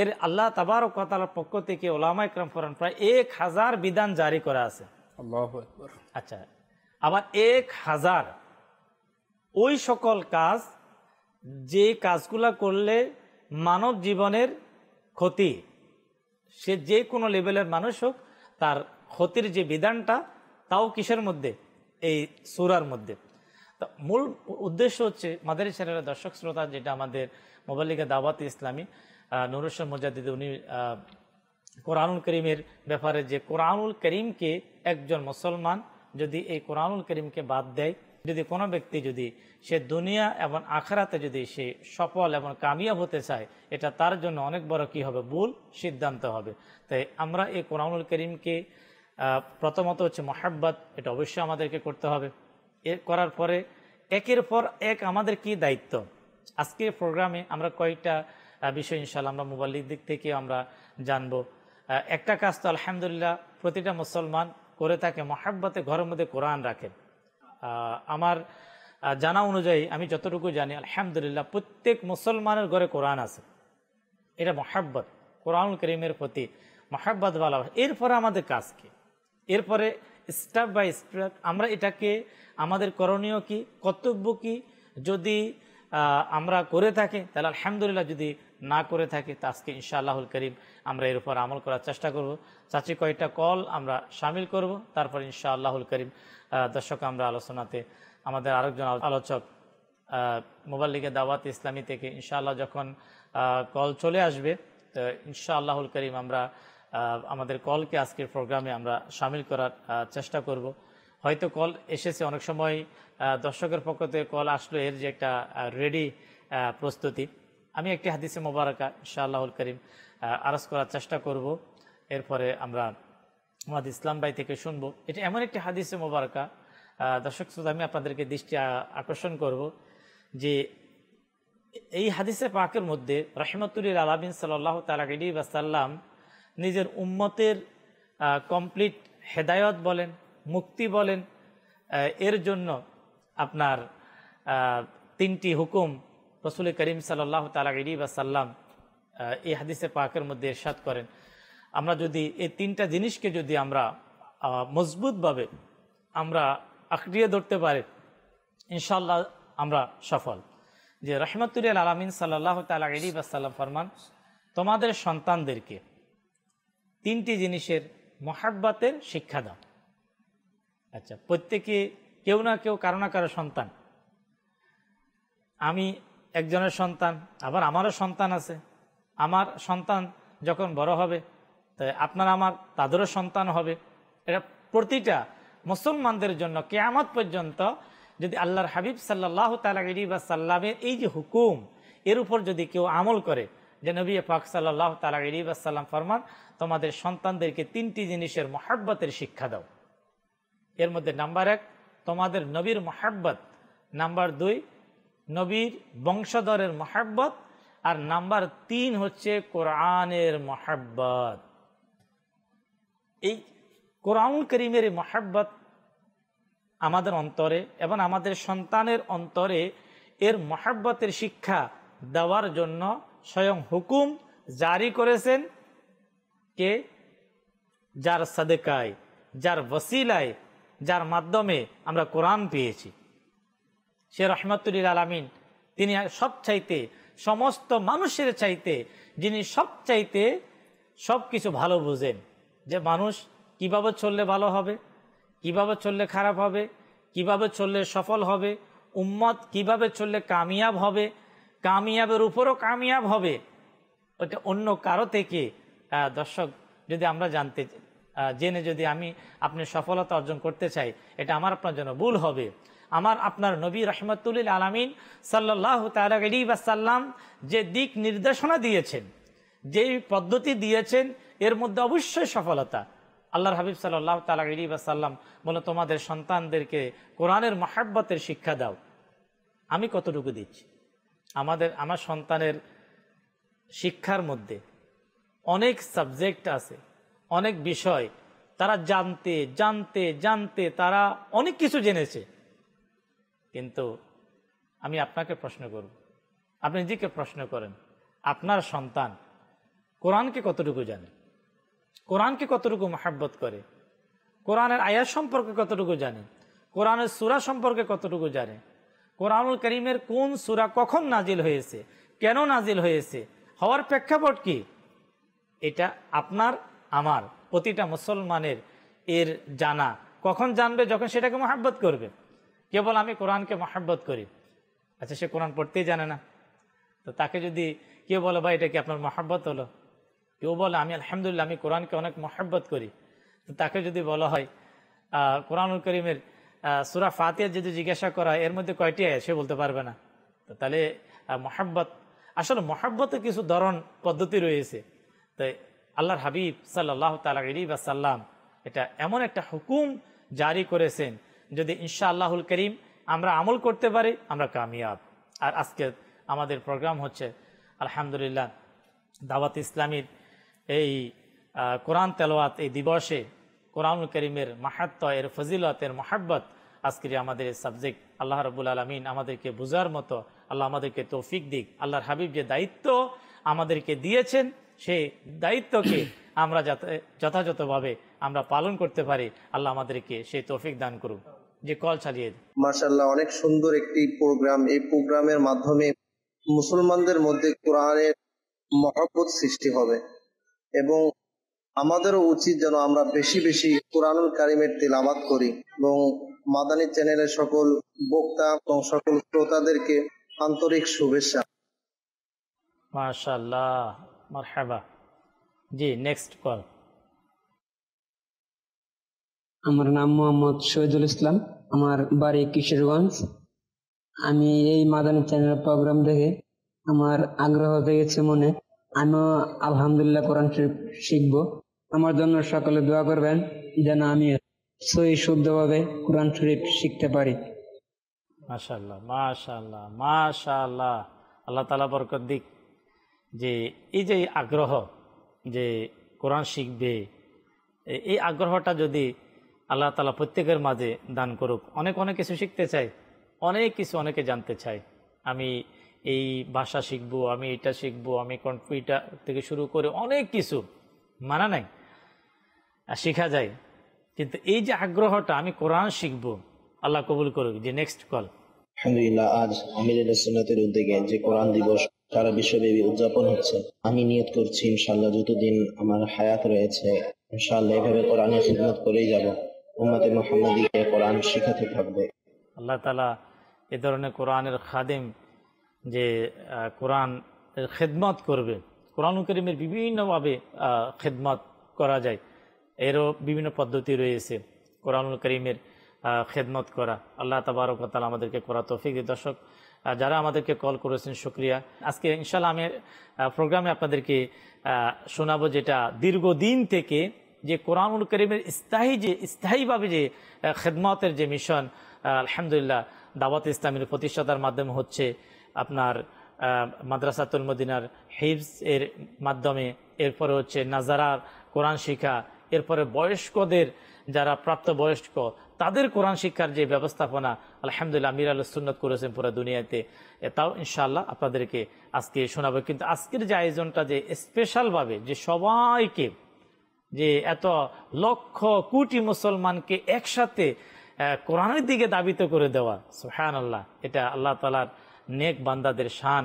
এর আল্লাহ তাবারক ওয়া তাআলার পক্ষ থেকে উলামা ইকরাম ফরমান প্রায় 1000 বিধান জারি করা আছে। আল্লাহু আকবার। আচ্ছা, আবার 1000 ওই সকল কাজ যে কাজগুলা করলে মানব জীবনের ক্ষতি, সে যে কোনো লেভেলের মানুষ হোক, তার ক্ষতির যে বিধানটা তাও কিসের মধ্যে? এই সূরার মধ্যে। তো মূল উদ্দেশ্য হচ্ছে মাদারী চ্যানেলের দর্শক শ্রোতা, যেটা আমাদের মোবাল্লিগা দাওয়াত ইসলামী নুরুল ইসলাম মুজাদ্দিদ, উনি কোরআনুল করিমের ব্যাপারে, যে কোরআনুল করিমকে একজন মুসলমান যদি এই কোরআনুল করিমকে বাদ দেয়, যদি কোনো ব্যক্তি যদি সে দুনিয়া এবং আখিরাতে যদি সে সফল এবং কামিয়াব হতে চায়, এটা তার জন্য অনেক বড় কি হবে? ভুল সিদ্ধান্ত হবে। তাই আমরা এই কোরআনুল করিমকে প্রথমত হচ্ছে মহাব্বত, এটা অবশ্যই আমাদেরকে করতে হবে। এ করার পরে একের পর এক আমাদের কি দায়িত্ব। আজকের প্রোগ্রামে আমরা কয়েকটা বিষয় ইনশাআল্লাহ আমরা মোবাইলের দিক থেকে আমরা জানবো। একটা কাজ তো আলহামদুলিল্লাহ প্রতিটা মুসলমান করে থাকে, মহাব্বতে ঘরের মধ্যে কোরআন রাখেন। আমার জানা অনুযায়ী, আমি যতটুকু জানি, আলহামদুলিল্লাহ প্রত্যেক মুসলমানের ঘরে কোরআন আছে। এটা মহাব্বত, কোরআনুল কারীমের প্রতি মহাব্বত ভালোবাসা। এরপরে আমাদের কাজ কি? এরপরে স্টেপ বাই স্টেপ আমরা এটাকে আমাদের করণীয় কি, কর্তব্য কি, যদি আমরা করে থাকি তাহলে আলহামদুলিল্লাহ, যদি না করে থাকি তা আজকে ইনশাআল্লাহুল করিম আমরা এর উপর আমল করার চেষ্টা করব। চাচি কয়েকটা কল আমরা শামিল করব, তারপর ইনশাআল্লাহুল করিম দর্শক আমরা আলোচনাতে আমাদের আরেকজন আলোচক মোবাল্লিগে দাওয়াত ইসলামী থেকে ইনশাআল্লাহ যখন কল চলে আসবে, তো ইনশাআল্লাহুল করিম আমরা আমাদের কলকে আজকের প্রোগ্রামে আমরা শামিল করার চেষ্টা করব। হয়তো কল এসেছে, অনেক সময় দর্শকের পক্ষ থেকে কল আসলো, এর যে একটা রেডি প্রস্তুতি। আমি একটি হাদিসে মোবারকা ইনশাআল্লাহুল করিম আরজ করার চেষ্টা করব, এরপরে আমরা আমাদের ইসলাম ভাই থেকে শুনবো। এটা এমন একটি হাদিসে মোবারকা, দর্শক শ্রোতা, আমি আপনাদেরকে দৃষ্টি আকর্ষণ করব যে এই হাদিসে পাকের মধ্যে রাহমাতুল লিল আলামিন সাল্লাল্লাহু তাআলা আলাইহি ওয়াসাল্লাম নিজের উম্মতের কমপ্লিট হেদায়ত বলেন, মুক্তি বলেন, এর জন্য আপনার 3টি হুকুম রাসূল করিম সাল্লাল্লাহু তাআলা আলাইহি ওয়াসাল্লাম এই হাদিসে পাকের মধ্যে ইরশাদ করেন। আমরা যদি এই 3টা জিনিসকে যদি আমরা মজবুতভাবে আমরা আঁকড়িয়ে ধরতে পারি, ইনশাআল্লাহ আমরা সফল। যে রাহমাতুল লিল আলামিন সাল্লাল্লাহু তাআলা আলাইহি ওয়াসাল্লাম ফরমান, তোমাদের সন্তানদেরকে 3টি জিনিসের মহাব্বতের শিক্ষা দাও। আচ্ছা, প্রত্যেকে কেউ না কেউ কারো না কারো সন্তান। আমি একজনের সন্তান, আবার আমারও সন্তান আছে। আমার সন্তান যখন বড় হবে, তাই আপনার আমার তাদেরও সন্তান হবে। এটা প্রতিটা মুসলমানদের জন্য কিয়ামত পর্যন্ত যদি আল্লাহর হাবিব সাল্লাল্লাহু তাআলা আলাইহি ওয়াসাল্লামের এই যে হুকুম, এর উপর যদি কেউ আমল করে, যে নবী পাক সাল্লাল্লাহু তাআলা আলাইহি ওয়াসাল্লাম ফরমান, তোমাদের সন্তানদেরকে 3টি জিনিসের মহাব্বতের শিক্ষা দাও। এর মধ্যে নাম্বার 1 তোমাদের নবীর মহাব্বত, নাম্বার 2 নবীর বংশধরের মহাব্বত, আর নাম্বার 3 হচ্ছে কোরআনের মহাব্বত। এই কোরআনুল কারীমের মহাব্বত আমাদের অন্তরে এবং আমাদের সন্তানের অন্তরে এর মহাব্বতের শিক্ষা দেওয়ার জন্য স্বয়ং হুকুম জারি করেছেন কে? যার সাদেকায়, যার ওসিলায়, যার মাধ্যমে আমরা কোরআন পেয়েছি, সে রাহমাতুল লিল আলামিন। তিনি সবচাইতে, সমস্ত মানুষের চাইতে, যিনি সবচাইতে সব কিছু ভালো বুঝেন, যে মানুষ কিভাবে চললে ভালো হবে, কিভাবে চললে খারাপ হবে, কিভাবে চললে সফল হবে, উম্মত কিভাবে চললে কামিয়াব হবে, কামিয়াবের উপরও কামিয়াব হবে। ওটা অন্য কারো থেকে দর্শক যদি আমরা জেনে যদি আপনি সফলতা অর্জন করতে চাই, এটা আমার আপনার জন্য ভুল হবে। আমার আপনার নবী রাহমাতুল লিল আলামিন সাল্লাল্লাহু তাআলা আলাইহি ওয়াসাল্লাম যে দিক নির্দেশনা দিয়েছেন, যেই পদ্ধতি দিয়েছেন, এর মধ্যে অবশ্যই সফলতা। আল্লাহর হাবিব সাল্লাল্লাহু তাআলা আলাইহি ওয়াসাল্লাম বলে, তোমাদের সন্তানদেরকে কোরআনের মহাব্বতের শিক্ষা দাও। আমি কতটুকু দিচ্ছি? আমার সন্তানের শিক্ষার মধ্যে অনেক সাবজেক্ট আছে, অনেক বিষয়। তারা জানতে জানতে জানতে তারা অনেক কিছু জেনেছে। কিন্তু আমি আপনাকে প্রশ্ন করব, আপনি নিজেকে প্রশ্ন করেন, আপনার সন্তান কোরআনকে কতটুকু জানে, কোরআনকে কতটুকু মহব্বত করে, কোরআনের আয়াত সম্পর্কে কতটুকু জানে, কোরআনের সূরা সম্পর্কে কতটুকু জানে, কোরআনুল কারীমের কোন সূরা কখন নাজিল হয়েছে, কেন নাজিল হয়েছে, হওয়ার প্রেক্ষাপট কি, এটা আপনার আমার প্রতিটা মুসলমানের এর জানা কখন জানবে, যখন সেটাকে মহব্বত করবে। কেবল আমি কোরআনকে মহব্বত করি, আচ্ছা সে কোরআন পড়তেই জানে না, তো তাকে যদি কেউ বলে ভাই এটা কি আপনার মহব্বত হলো, কেউ বলে আমি আলহামদুলিল্লাহ আমি কোরআনকে অনেক মহব্বত করি, তো তাকে যদি বলা হয় কোরআনুল কারীমের সূরা ফাতিহা যদি জিজ্ঞাসা করা এর মধ্যে কয়টি আয়াত, সে বলতে পারবে না। তো তাহলে মহব্বত, আসলে মহব্বতের কিছু ধরন পদ্ধতি রয়েছে। তাই আল্লাহর হাবিব সাল্লাল্লাহু তাআলা আলাইহি ওয়াসাল্লাম এটা এমন একটা হুকুম জারি করেছেন, যদি ইনশাআল্লাহুল কারীম আমরা আমল করতে পারি আমরা কামিয়াব। আর আজকে আমাদের প্রোগ্রাম হচ্ছে আলহামদুলিল্লাহ দাওয়াত ইসলামীর এই কোরআন তেলাওয়াত এই দিবসে কোরআনুল কারীমের মাহাত্ম্য, এর ফজিলত, এর মহব্বত আজকের আমাদের সাবজেক্ট। আল্লাহ রাব্বুল আলামিন আমাদেরকে বোঝার মতো আল্লাহ আমাদেরকে তৌফিক দিক। আল্লাহর হাবিব যে দায়িত্ব আমাদেরকে দিয়েছেন সেই দায়িত্বকে আমরা যাতে যথাযথভাবে আমরা পালন করতে পারি, আল্লাহ আমাদেরকে সেই তৌফিক দান করুন। যে কল চালিয়ে দিন। মাশাআল্লাহ, অনেক সুন্দর একটি প্রোগ্রাম। এই প্রোগ্রামের মাধ্যমে মুসলমানদের মধ্যে কোরআনের মহব্বত সৃষ্টি হবে এবং আমাদেরও উচিত যেন আমরা বেশি বেশি কোরআনুল কারীমের তিলাওয়াত করি। এবং মাদানী চ্যানেলের সকল বক্তা এবং সকল শ্রোতাদেরকে আন্তরিক শুভেচ্ছা। মাশাআল্লাহ, মারহাবা। জি, নেক্সট কল। আমার নাম মোহাম্মদ শহীদুল ইসলাম, আমার বাড়ি কিশোরগঞ্জ। আমি এই মাদানী চ্যানেল প্রোগ্রাম দেখে আমার আগ্রহ জেগেছে মনে, আমিও আলহামদুলিল্লাহ কোরআন শরীফ শিখবো। আমার জন্য সকলে দোয়া করবেন যেন আমি সহি শুদ্ধভাবে কোরআন শরীফ শিখতে পারি। মাশাআল্লাহ, মাশাআল্লাহ, মাশাআল্লাহ, আল্লাহ তাআলা বরকত দিক। যে এই যে আগ্রহ যে কোরআন শিখবে, এই আগ্রহটা যদি আল্লাহ তাআলা প্রত্যেকের মাঝে দান করুক। অনেক কিছু শিখতে চাই, অনেক কিছু অনেকে জানতে চাই, আমি এই ভাষা শিখবো, আমি এটা শিখবো, আমি কম্পিউটার থেকে শুরু করে অনেক কিছু মানা নাই শেখা যায়, কিন্তু এই যে আগ্রহটা আমি কোরআন শিখবো, আল্লাহ কবুল করুক। যে নেক্সট কল। আলহামদুলিল্লাহ, আজ আমিরুল সুন্নাতের উদ্যোগে যে কোরআন দিবস সারা বিশ্বব্যাপী উদযাপন হচ্ছে, আমি নিয়ত করছি ইনশাআল্লাহ যতদিন আমার হায়াত রয়েছে ইনশাআল্লাহ এভাবে কোরআনের খিদমত করেই যাব, উম্মতে মুহাম্মাদীকে কোরআন শিখাতে থাকবে। আল্লাহ তাআলা এ ধরনের কোরআনের খাদেম যে কোরআন খেদমত করবে, কোরআনুল কারীমের বিভিন্নভাবে খেদমত করা যায়, এরও বিভিন্ন পদ্ধতি রয়েছে কোরআনুল কারীমের খেদমত করা। আল্লাহ তাবারক ওয়া তাআলা আমাদেরকে করা তৌফিক দিন। দর্শক যারা আমাদেরকে কল করেছেন শুকরিয়া। আজকে ইনশাআল্লাহ আমি প্রোগ্রামে আপনাদেরকে শোনাবো যেটা দীর্ঘদিন থেকে যে কোরআনুল কারীমের স্থায়ীভাবে যে খেদমতের যে মিশন আলহামদুলিল্লাহ দাওয়াত ইসলামীর প্রতিষ্ঠাতার মাধ্যমে হচ্ছে, আপনার মাদ্রাসাতুল মদিনার হিফজ এর মাধ্যমে, এরপরে হচ্ছে নাজারার কোরআন শিক্ষা, এরপরে বয়স্কদের যারা প্রাপ্তবয়স্ক তাদের কোরআন শিক্ষার যে ব্যবস্থাপনা আলহামদুলিল্লাহ আমির আল সুন্নাত করেছেন পুরো দুনিয়াতে, তাও ইনশাআল্লাহ আপনাদেরকে আজকে শোনাবো। কিন্তু আজকের যে আয়োজনটা যে স্পেশালভাবে যে সবাইকে, যে এত লক্ষ কোটি মুসলমানকে একসাথে কোরআনের দিকে দাবিত করে দেওয়া, সুবহানাল্লাহ, এটা আল্লাহ তাআলার নেক বান্দাদের শান।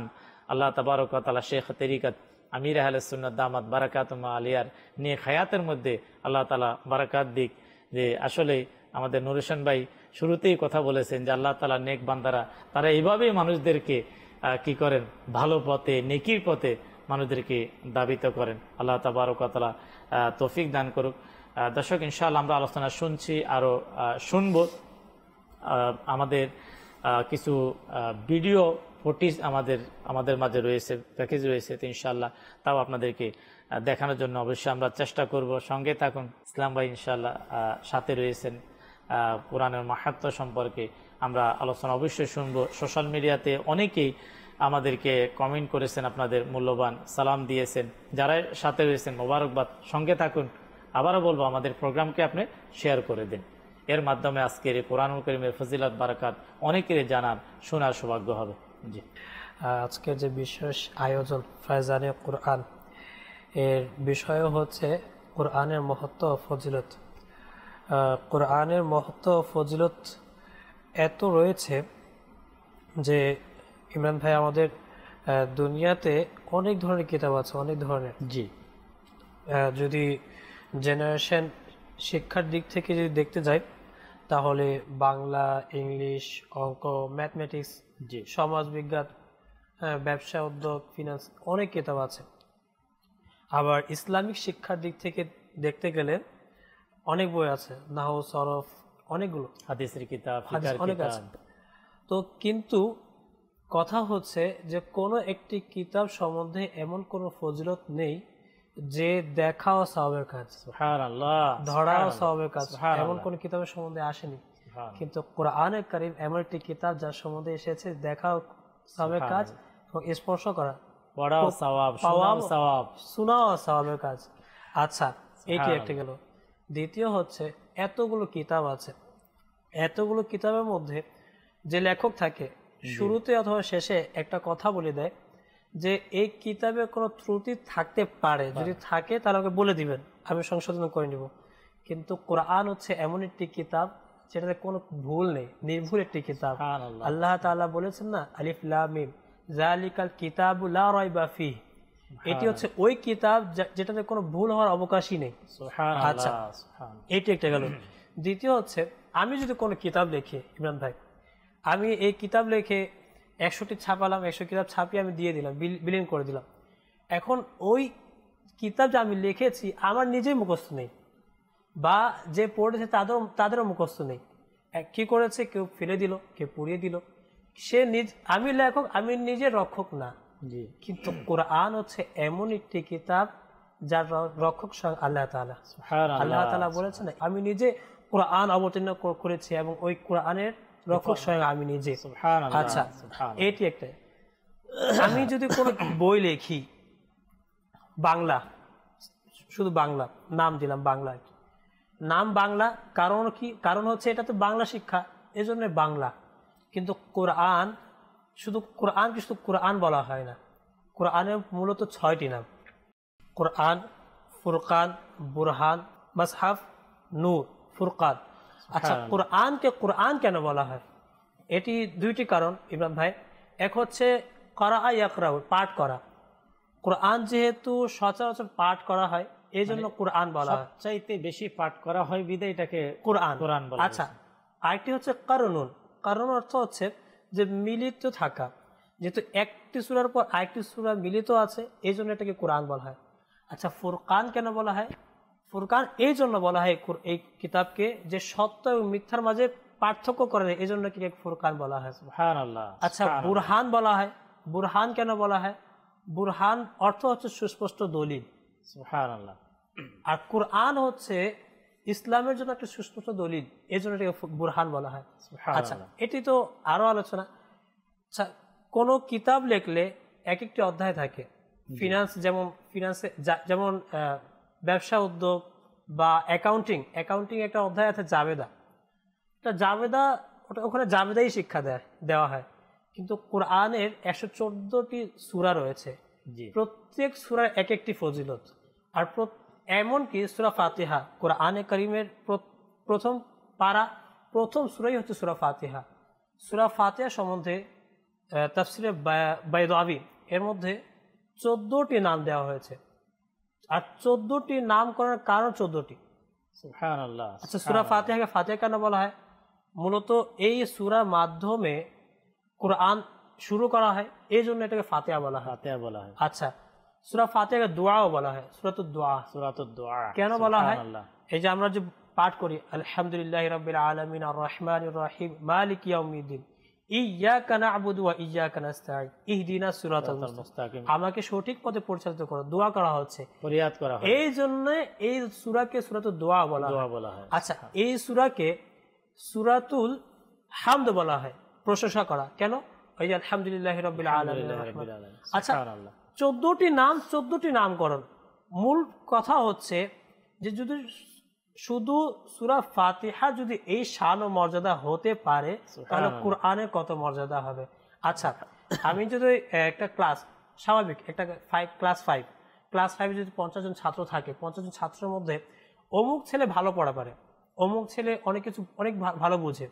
আল্লাহ তাবারক ওয়া তাআলা শেখ তরিকত আমির আহলে সুন্নাত দামাত বারাকাতুহু আলিয়ার নেক হায়াতের মধ্যে আল্লাহ তাআলা বারাকাত দিক। যে আসলে আমাদের নুর হোসেন ভাই শুরুতেই কথা বলেছেন যে আল্লাহ তাআলা নেক বান্দারা তারা এইভাবেই মানুষদেরকে কি করেন, ভালো পথে নেকির পথে মানুষদেরকে দাবিত করেন। আল্লাহ তাবারক ওয়া তাআলা তৌফিক দান করুক। দর্শক ইনশাআল্লাহ আমরা আলোচনা শুনছি, আরও শুনব। আমাদের কিছু ভিডিও ফুটেজ আমাদের মাঝে রয়েছে, প্যাকেজ রয়েছে, তো ইনশাআল্লাহ তাও আপনাদেরকে দেখানোর জন্য অবশ্যই আমরা চেষ্টা করব। সঙ্গে থাকুন। ইসলাম ভাই ইনশাআল্লাহ সাথে রয়েছেন। কোরআনের মাহাত্ম্য সম্পর্কে আমরা আলোচনা অবশ্যই শুনবো। সোশ্যাল মিডিয়াতে অনেকেই আমাদেরকে কমেন্ট করেছেন, আপনাদের মূল্যবান সালাম দিয়েছেন। যারা সাথে রয়েছেন মোবারকবাদ। সঙ্গে থাকুন, আবারও বলবো আমাদের প্রোগ্রামকে আপনি শেয়ার করে দিন, এর মাধ্যমে আজকের এই কোরআনুল কারীমের ফজিলত বারাকাত অনেকেরই জানার শোনার সৌভাগ্য হবে। জি, আজকের যে বিশেষ আয়োজন ফায়জানে কোরআন, এর বিষয় হচ্ছে কোরআনের মহত্ব ও ফজিলত। কোরআনের মহত্ব ও ফজিলত এত রয়েছে যে ইমরান ভাই, আমাদের দুনিয়াতে অনেক ধরনের কিতাব আছে, অনেক ধরনের। জি, যদি জেনারেশন শিক্ষার দিক থেকে যদি দেখতে যাই, তাহলে বাংলা, ইংলিশ, অঙ্ক, ম্যাথমেটিক্স, জি, সমাজবিজ্ঞান, ব্যবসা, উদ্যোগ, ফিনান্স, অনেক কিতাব আছে। আবার ইসলামিক শিক্ষার দিক থেকে দেখতে গেলে অনেক বই আছে, নাহু, সরফ, অনেকগুলো হাদিসের কিতাব, অনেক আছে। তো কিন্তু কথা হচ্ছে যে কোনো একটি কিতাব সম্বন্ধে এমন কোনো ফজিলত নেই যে দেখাও সওয়াবের কাজ, সুবহানাল্লাহ, ধরাও সওয়াবের কাজ, এমন কোন কিতাবের সম্বন্ধে আসেনি। কিন্তু কোরআনে কারীম এমন একটি কিতাব যার সম্বন্ধে এসেছে দেখাও সওয়াবের কাজ এবং স্পর্শ করা, পড়াও সওয়াব, শোনাও সওয়াব, শোনাও সওয়াবের কাজ। আচ্ছা, এটি একটা গেল। দ্বিতীয় হচ্ছে এতগুলো কিতাব আছে, এতগুলো কিতাবের মধ্যে যে লেখক থাকে শুরুতে অথবা শেষে একটা কথা বলে দেয় যে এই কিতাবে কোনো ত্রুটি থাকতে পারে, যদি থাকে তাহলে আমাকে বলে দিবেন, আমি সংশোধন করে নিব। কিন্তু কোরআন হচ্ছে এমন একটি কিতাব যেটাতে কোনো ভুল নেই, নির্ভুল একটি কিতাব। আল্লাহ তাআলা বলেছেন না, আলিফ লাম মিম যালিকাল কিতাবু লা রাইবা ফিহি, এটি হচ্ছে ওই কিতাব যেটাতে কোনো ভুল হওয়ার অবকাশই নেই। আচ্ছা, এটি একটা গেল। দ্বিতীয় হচ্ছে আমি যদি কোনো কিতাব লিখি, ইমরান ভাই, আমি এই কিতাব লিখে 100টি ছাপালাম, 100 কিতাব ছাপিয়ে আমি দিয়ে দিলাম, বিলীন করে দিলাম। এখন ওই কিতাব যে আমি লিখেছি আমার নিজেই মুখস্থ নেই, বা যে পড়েছে তাদেরও মুখস্থ নেই। কি করেছে, কেউ ফেলে দিল, কেউ পুড়িয়ে দিল, সে আমি লেখক, আমি নিজের রক্ষক না। কিন্তু কোরআন হচ্ছে এমন একটি কিতাব যার রক্ষক স্বয়ং আল্লাহ তাআলা। আল্লাহ তাআলা বলেছেন, আমি নিজে কোরআন অবতীর্ণ করেছি এবং ওই কোরআনের রক্ষক স্বয়ং আমি নিজে। আচ্ছা, এটি একটা। আমি যদি কোনো বই লিখি বাংলা, শুধু বাংলা নাম দিলাম, বাংলা নাম বাংলা, কারণ কি? কারণ হচ্ছে এটা তো বাংলা শিক্ষা, এজন্য বাংলা। কিন্তু কোরআন, শুধু কোরআন বলা হয় না, কোরআনের মূলত 6টি নাম: কোরআন, ফুরকান, বুরহান, মাসহাফ, নূর, ফুরকান। আচ্ছা, কোরআনকে কোরআন কেন বলা হয়? এটি 2টি কারণ ইমরান ভাই। এক হচ্ছে করা ইয়াকরাউ, পাঠ করা। কোরআন যেহেতু সচরাচর পাঠ করা হয়, এই জন্য কোরআন বলা হয়, চাইতে বেশি পাঠ করা হয় বিধায় এটাকে কোরআন বলা। আচ্ছা, আরেকটি হচ্ছে কারণুন। কারণ অর্থ হচ্ছে যে মিলিত থাকা, যেহেতু একটি সূরার পর আরেকটি সূরা মিলিত আছে, এই জন্য এটাকে কোরআন বলা হয়। আচ্ছা, ফুরকান কেন বলা হয়? ফুরকান এই জন্য বলা হয় এই কিতাবকে যে সত্য এবং মিথ্যার মাঝে পার্থক্য করে, এই জন্য কি ফুরকান বলা হয়। সুবহানাল্লাহ। আচ্ছা, বুরহান বলা হয়। বুরহান কেন বলা হয়? বুরহান অর্থ হচ্ছে সুস্পষ্ট দলিল। সুবহানাল্লাহ। আর কোরআন হচ্ছে ইসলামের জন্য একটা সুস্পষ্ট দলিল, এই জন্য এটাকে বুরহান বলা হয়। আচ্ছা, এটি তো আরো আলোচনা। আচ্ছা, কোনো কিতাব লিখলে এক একটি অধ্যায় থাকে। যেমন ব্যবসা, উদ্যোগ বা অ্যাকাউন্টিং একটা অধ্যায় আছে জাবেদা। ওখানে জাবেদাই শিক্ষা দেওয়া হয়। কিন্তু কোরআনের 114টি সূরা রয়েছে, প্রত্যেক সূরার এক একটি ফজিলত। আর এমনকি সূরা ফাতিহা, কোরআনে কারীমের প্রথম পারা, প্রথম সূরাই হচ্ছে সূরা ফাতিহা। সূরা ফাতিহা সম্বন্ধে তাফসিরে বাইদাবী এর মধ্যে 14টি নাম দেওয়া হয়েছে। আর 14টি নাম করার কারণ 14টি। সুবহানাল্লাহ। আচ্ছা, সূরা ফাতিহাকে ফাতিহা কেন বলা হয়? মূলত এই সূরার মাধ্যমে কোরআন শুরু করা হয়, এই জন্য এটাকে ফাতিহা বলা হয়। আচ্ছা, সূরা ফাতিহাকে দোয়াও বলা হয়, সূরাতুদ দোয়া। কেন বলা হয়? এই যে আমরা যে পাঠ করি, আলহামদুলিল্লাহি রাব্বিল আলামিন আর রহমানির রহিম মালিকি ইয়াউমিদ্দিন ইয়্যাকা না'বুদু ওয়া ইয়্যাকা নাস্তাঈন ইহদিনাস সিরাতাল মুস্তাকিম, আমাকে সঠিক পথে পরিচালিত করো। দোয়া করা হচ্ছে, ফরিয়াদ করা হয়, এই জন্য এই সূরাকে সূরাতুদ দোয়া বলা হয়। আচ্ছা, এই সূরাকে সূরাতুল হামদ বলা হয়, প্রশংসা করা। কেন? ওই যে আলহামদুলিল্লাহি রাব্বিল আলামিন। আচ্ছা, 14টি নামকরণ। মূল কথা হচ্ছে যে যদি শুধু সূরা ফাতিহা যদি এই শান ও মর্যাদা হতে পারে তাহলে কোরআনের কত মর্যাদা হবে। আচ্ছা, আমি যদি একটা ক্লাস, স্বাভাবিক একটা ক্লাস ফাইভে যদি 50 জন ছাত্র থাকে, 50 জন ছাত্রের মধ্যে অমুক ছেলে ভালো পড়া পারে, অমুক ছেলে অনেক কিছু অনেক ভালো বোঝে,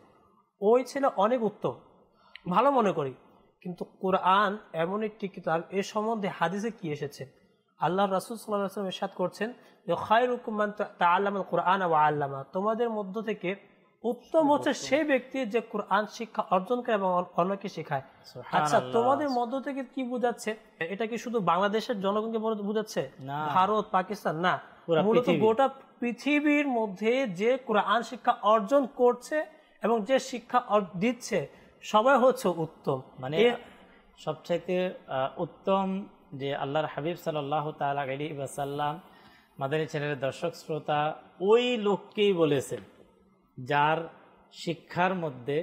ওই ছেলে অনেক উত্তম, ভালো মনে করি। কিন্তু কোরআন এমন একটি কিতাব, এর সম্বন্ধে হাদিসে কি এসেছে? আল্লাহ রাসূল সাল্লাল্লাহু আলাইহি ওয়াসাল্লাম ইরশাদ করছেন যে খায়রুকুম মান তাআল্লামাল কুরআন ওয়া আল্লামা, তোমাদের মধ্য থেকে উত্তম হচ্ছে সেই ব্যক্তি যে কোরআন শিক্ষা অর্জন করে এবং অন্যকে শেখায়। আচ্ছা, তোমাদের মধ্য থেকে কি বোঝাচ্ছে? এটা কি শুধু বাংলাদেশের জনগণকে বোঝাচ্ছে? ভারত, পাকিস্তান না, মূলত গোটা পৃথিবীর মধ্যে যে কোরআন শিক্ষা অর্জন করছে এবং যে শিক্ষা দিচ্ছে সবাই হচ্ছে উত্তম। মানে সবচাইতে উত্তম যে আল্লাহর হাবিব সাল্লাল্লাহু তাআলা আলাইহি ওয়াসাল্লাম মাদানী চ্যানেলের দর্শক শ্রোতা ওই লোককেই বলেছেন যার শিক্ষার মধ্যে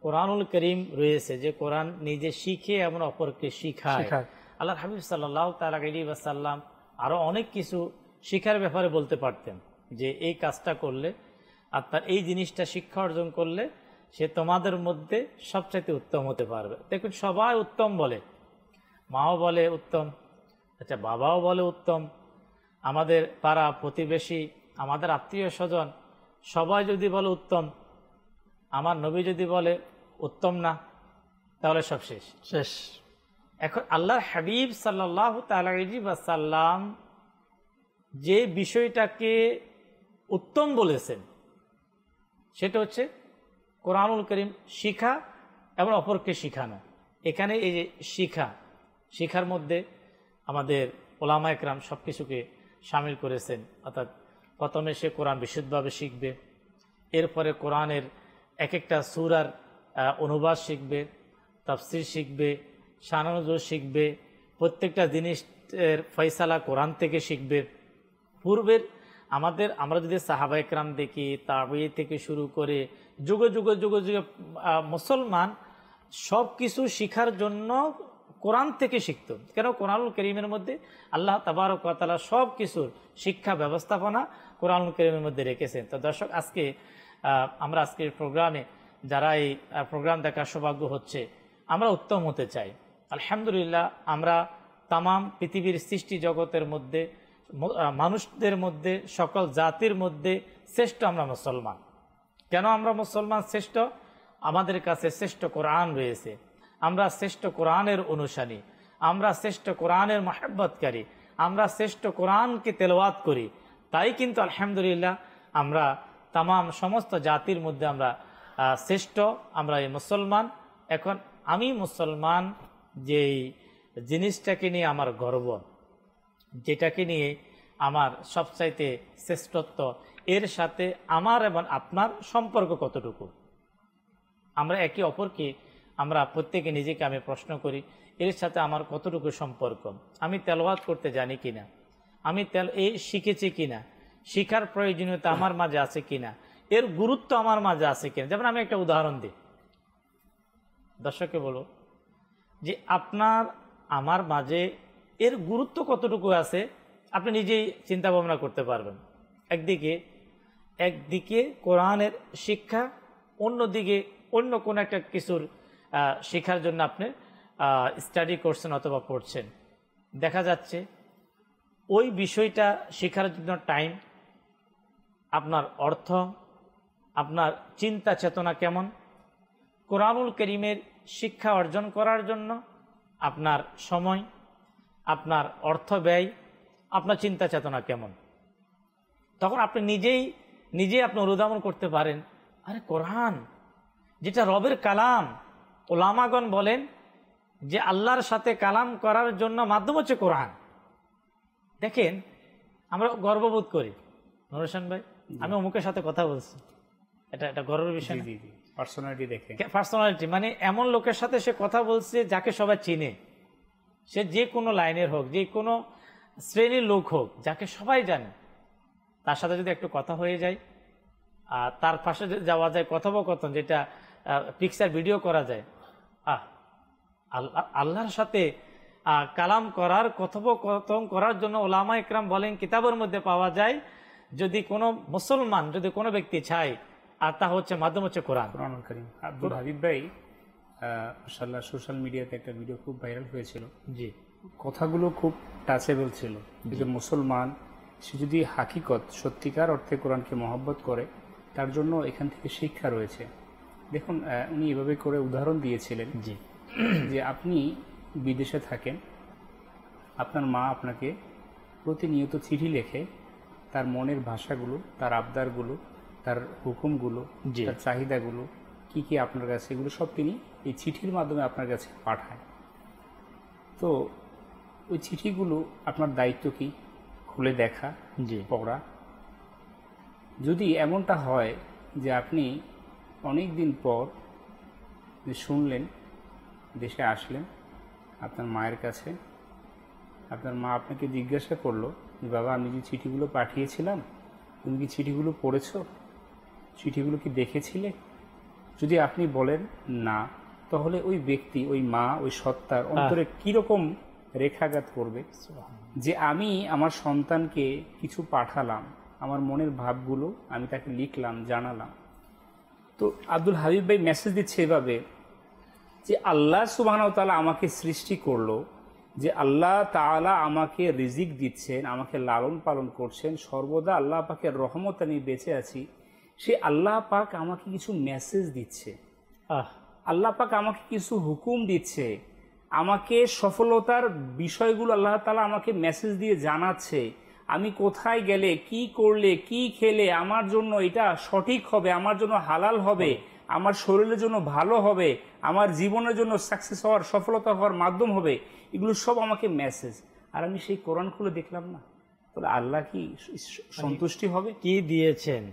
কোরআনুল করিম রয়েছে, যে কোরআন নিজে শিখে এমন অপরকে শিখায়। আল্লাহর হাবিব সাল্লাল্লাহু তাআলা আলাইহি ওয়াসাল্লাম আরো অনেক কিছু শিখার ব্যাপারে বলতে পারতেন যে এই কাজটা করলে, আপনার এই জিনিসটা শিক্ষা অর্জন করলে সে তোমাদের মধ্যে সবচাইতে উত্তম হতে পারবে। দেখুন, সবাই উত্তম বলে, মাও বলে উত্তম, আচ্ছা বাবাও বলে উত্তম, আমাদের পাড়া প্রতিবেশী, আমাদের আত্মীয় স্বজন সবাই যদি বলে উত্তম, আমার নবী যদি বলে উত্তম না, তাহলে সব শেষ। এখন আল্লাহর হাবিব সাল্লাল্লাহু তাআলা আলাইহি ওয়াসাল্লাম যে বিষয়টাকে উত্তম বলেছেন সেটা হচ্ছে কোরআনুল করিম শিখা এবং অপরকে শিখানো। এখানে এই যে শিখার মধ্যে আমাদের ওলামা একরাম সব কিছুকে শামিল করেছেন। অর্থাৎ প্রথমে সে কোরআন বিশুদ্ধভাবে শিখবে, এরপরে কোরআনের এক একটা সূরার অনুবাদ শিখবে, তাফসীর শিখবে, শানানুজুর শিখবে, প্রত্যেকটা জিনিসের ফয়সালা কোরআন থেকে শিখবে। পূর্বের আমরা যদি সাহাবা একরাম দেখি, তাবেঈ থেকে শুরু করে যুগে যুগে মুসলমান সব কিছু শিখার জন্য কোরআন থেকে শিখত। কেন? কোরআনুল কারীমের মধ্যে আল্লাহ তাবারক ওয়া তাআলা সব কিছুর শিক্ষা ব্যবস্থাপনা কোরআনুল কারীমের মধ্যে রেখেছেন। তো দর্শক, আমরা আজকের প্রোগ্রামে যারা এই প্রোগ্রাম দেখার সৌভাগ্য হচ্ছে, আমরা উত্তম হতে চাই। আলহামদুলিল্লাহ, আমরা তামাম পৃথিবীর সৃষ্টি জগতের মধ্যে, মানুষদের মধ্যে, সকল জাতির মধ্যে শ্রেষ্ঠ আমরা মুসলমান। কেন আমরা মুসলমান শ্রেষ্ঠ? আমাদের কাছে শ্রেষ্ঠ কোরআন রয়েছে, আমরা শ্রেষ্ঠ কোরআনের অনুসারী, আমরা শ্রেষ্ঠ কোরআনের মহব্বতকারী, আমরা শ্রেষ্ঠ কোরআনকে তেলাওয়াত করি। তাই কিন্তু আলহামদুলিল্লাহ আমরা তামাম সমস্ত জাতির মধ্যে আমরা শ্রেষ্ঠ, আমরা এই মুসলমান। এখন আমি মুসলমান, যেই জিনিসটাকে নিয়ে আমার গর্ব, যেটাকে নিয়ে আমার সবচাইতে শ্রেষ্ঠত্ব, এর সাথে আমার এবং আপনার সম্পর্ক কতটুকু? আমরা একে অপরকে, আমরা প্রত্যেকে নিজেকে আমি প্রশ্ন করি, এর সাথে আমার কতটুকু সম্পর্ক? আমি তেলাওয়াত করতে জানি কিনা, আমি শিখেছি কিনা, শিখার প্রয়োজনীয়তা আমার মাঝে আছে কিনা, এর গুরুত্ব আমার মাঝে আছে কিনা। যেমন আমি একটা উদাহরণ দিই, দর্শককে বলবো যে আপনার আমার মাঝে এর গুরুত্ব কতটুকু আছে আপনি নিজেই চিন্তা ভাবনা করতে পারবেন। একদিকে কোরআনের শিক্ষা, অন্যদিকে অন্য কোনো একটা কিছুর শেখার জন্য আপনি স্টাডি করছেন অথবা পড়ছেন। দেখা যাচ্ছে ওই বিষয়টা শেখার জন্য টাইম, আপনার অর্থ, আপনার চিন্তা চেতনা কেমন, কোরআনুল কারীমের শিক্ষা অর্জন করার জন্য আপনার সময়, আপনার অর্থ ব্যয়, আপনার চিন্তা চেতনা কেমন। তখন আপনি নিজেই আপনি অনুধাবন করতে পারেন, আরে কোরআন যেটা রবের কালাম, ওলামাগণ বলেন যে আল্লাহর সাথে কালাম করার জন্য মাধ্যম হচ্ছে কোরআন। দেখেন, আমরা গর্ববোধ করি, নুর হোসেন ভাই, আমি অমুকের সাথে কথা বলছি, এটা গর্বের বিষয়। পার্সোনালিটি মানে এমন লোকের সাথে সে কথা বলছে যাকে সবাই চিনে, সে যে কোনো লাইনের হোক, যে কোনো শ্রেণীর লোক হোক, যাকে সবাই জানে, তার সাথে যদি একটু কথা হয়ে যায়, আর তার পাশে যাওয়া যায়, কথোপকথন যেটা পিকচার ভিডিও করা যায়, আল্লাহর সাথে কালাম করার, কথোপকথন করার জন্য ওলামা ইকরাম বলেন কিতাবের মধ্যে পাওয়া যায় যদি কোনো মুসলমান, যদি কোনো ব্যক্তি চায়, আর তা হচ্ছে মাধ্যম হচ্ছে কোরআন। কোরআনুল কারীম। আব্দুল হাবিব ভাই মাশাআল্লাহ সোশ্যাল মিডিয়াতে একটা ভিডিও খুব ভাইরাল হয়েছিল, জি, কথাগুলো খুব টাচেবল ছিল। যে মুসলমান সে যদি হাকিকত সত্যিকার অর্থে কোরআনকে মহব্বত করে, তার জন্য এখান থেকে শিক্ষা রয়েছে। দেখুন উনি এভাবে করে উদাহরণ দিয়েছিলেন জি, যে আপনি বিদেশে থাকেন, আপনার মা আপনাকে প্রতিনিয়ত চিঠি লেখে তার মনের ভাষাগুলো, তার আবদারগুলো, তার হুকুমগুলো, জি। তার চাহিদাগুলো কি কি আপনার কাছে, এগুলো সব তিনি এই চিঠির মাধ্যমে আপনার কাছে পাঠায়। তো ওই চিঠিগুলো আপনার দায়িত্ব কি? খুলে দেখা, জি, পড়া। যদি এমনটা হয় যে আপনি অনেক দিন পর যে শুনলেন, দেশে আসলেন আপনার মায়ের কাছে, আপনার মা আপনাকে জিজ্ঞাসা করলো যে বাবা আমি যে চিঠিগুলো পাঠিয়েছিলাম তুমি কি চিঠিগুলো পড়েছো, চিঠিগুলো কি দেখেছিলে? যদি আপনি বলেন না, তাহলে ওই ব্যক্তি, ওই মা, ওই সত্তার অন্তরে কীরকম রেখাঘাত করবে যে আমি আমার সন্তানকে কিছু পাঠালাম, আমার মনের ভাবগুলো আমি তাকে লিখলাম, জানালাম। তো আব্দুল হাবিব ভাই মেসেজ দিচ্ছে এভাবে যে আল্লাহ সুবহানাহু ওয়া তাআলা আমাকে সৃষ্টি করলো, যে আল্লাহ তাআলা আমাকে রিজিক দিচ্ছেন, আমাকে লালন পালন করছেন, সর্বদা আল্লাহ পাকের রহমত আমি বেঁচে আছি। সে আল্লাহ পাক আমাকে কিছু মেসেজ দিচ্ছে, আল্লাহ পাক আমাকে কিছু হুকুম দিচ্ছে, আমাকে সফলতার বিষয়গুলো আল্লাহ তাআলা আমাকে মেসেজ দিয়ে জানাচ্ছে। আমি কোথায় গেলে, কি করলে, কি খেলে আমার জন্য এটা সঠিক হবে, আমার জন্য হালাল হবে, আমার শরীরের জন্য ভালো হবে, আমার জীবনের জন্য সাকসেস হওয়ার, সফলতা হওয়ার মাধ্যম হবে, এগুলো সব আমাকে মেসেজ। আর আমি সেই কোরআন খুলে দেখলাম না, তাহলে আল্লাহ কি সন্তুষ্টি হবে? কি দিয়েছেন,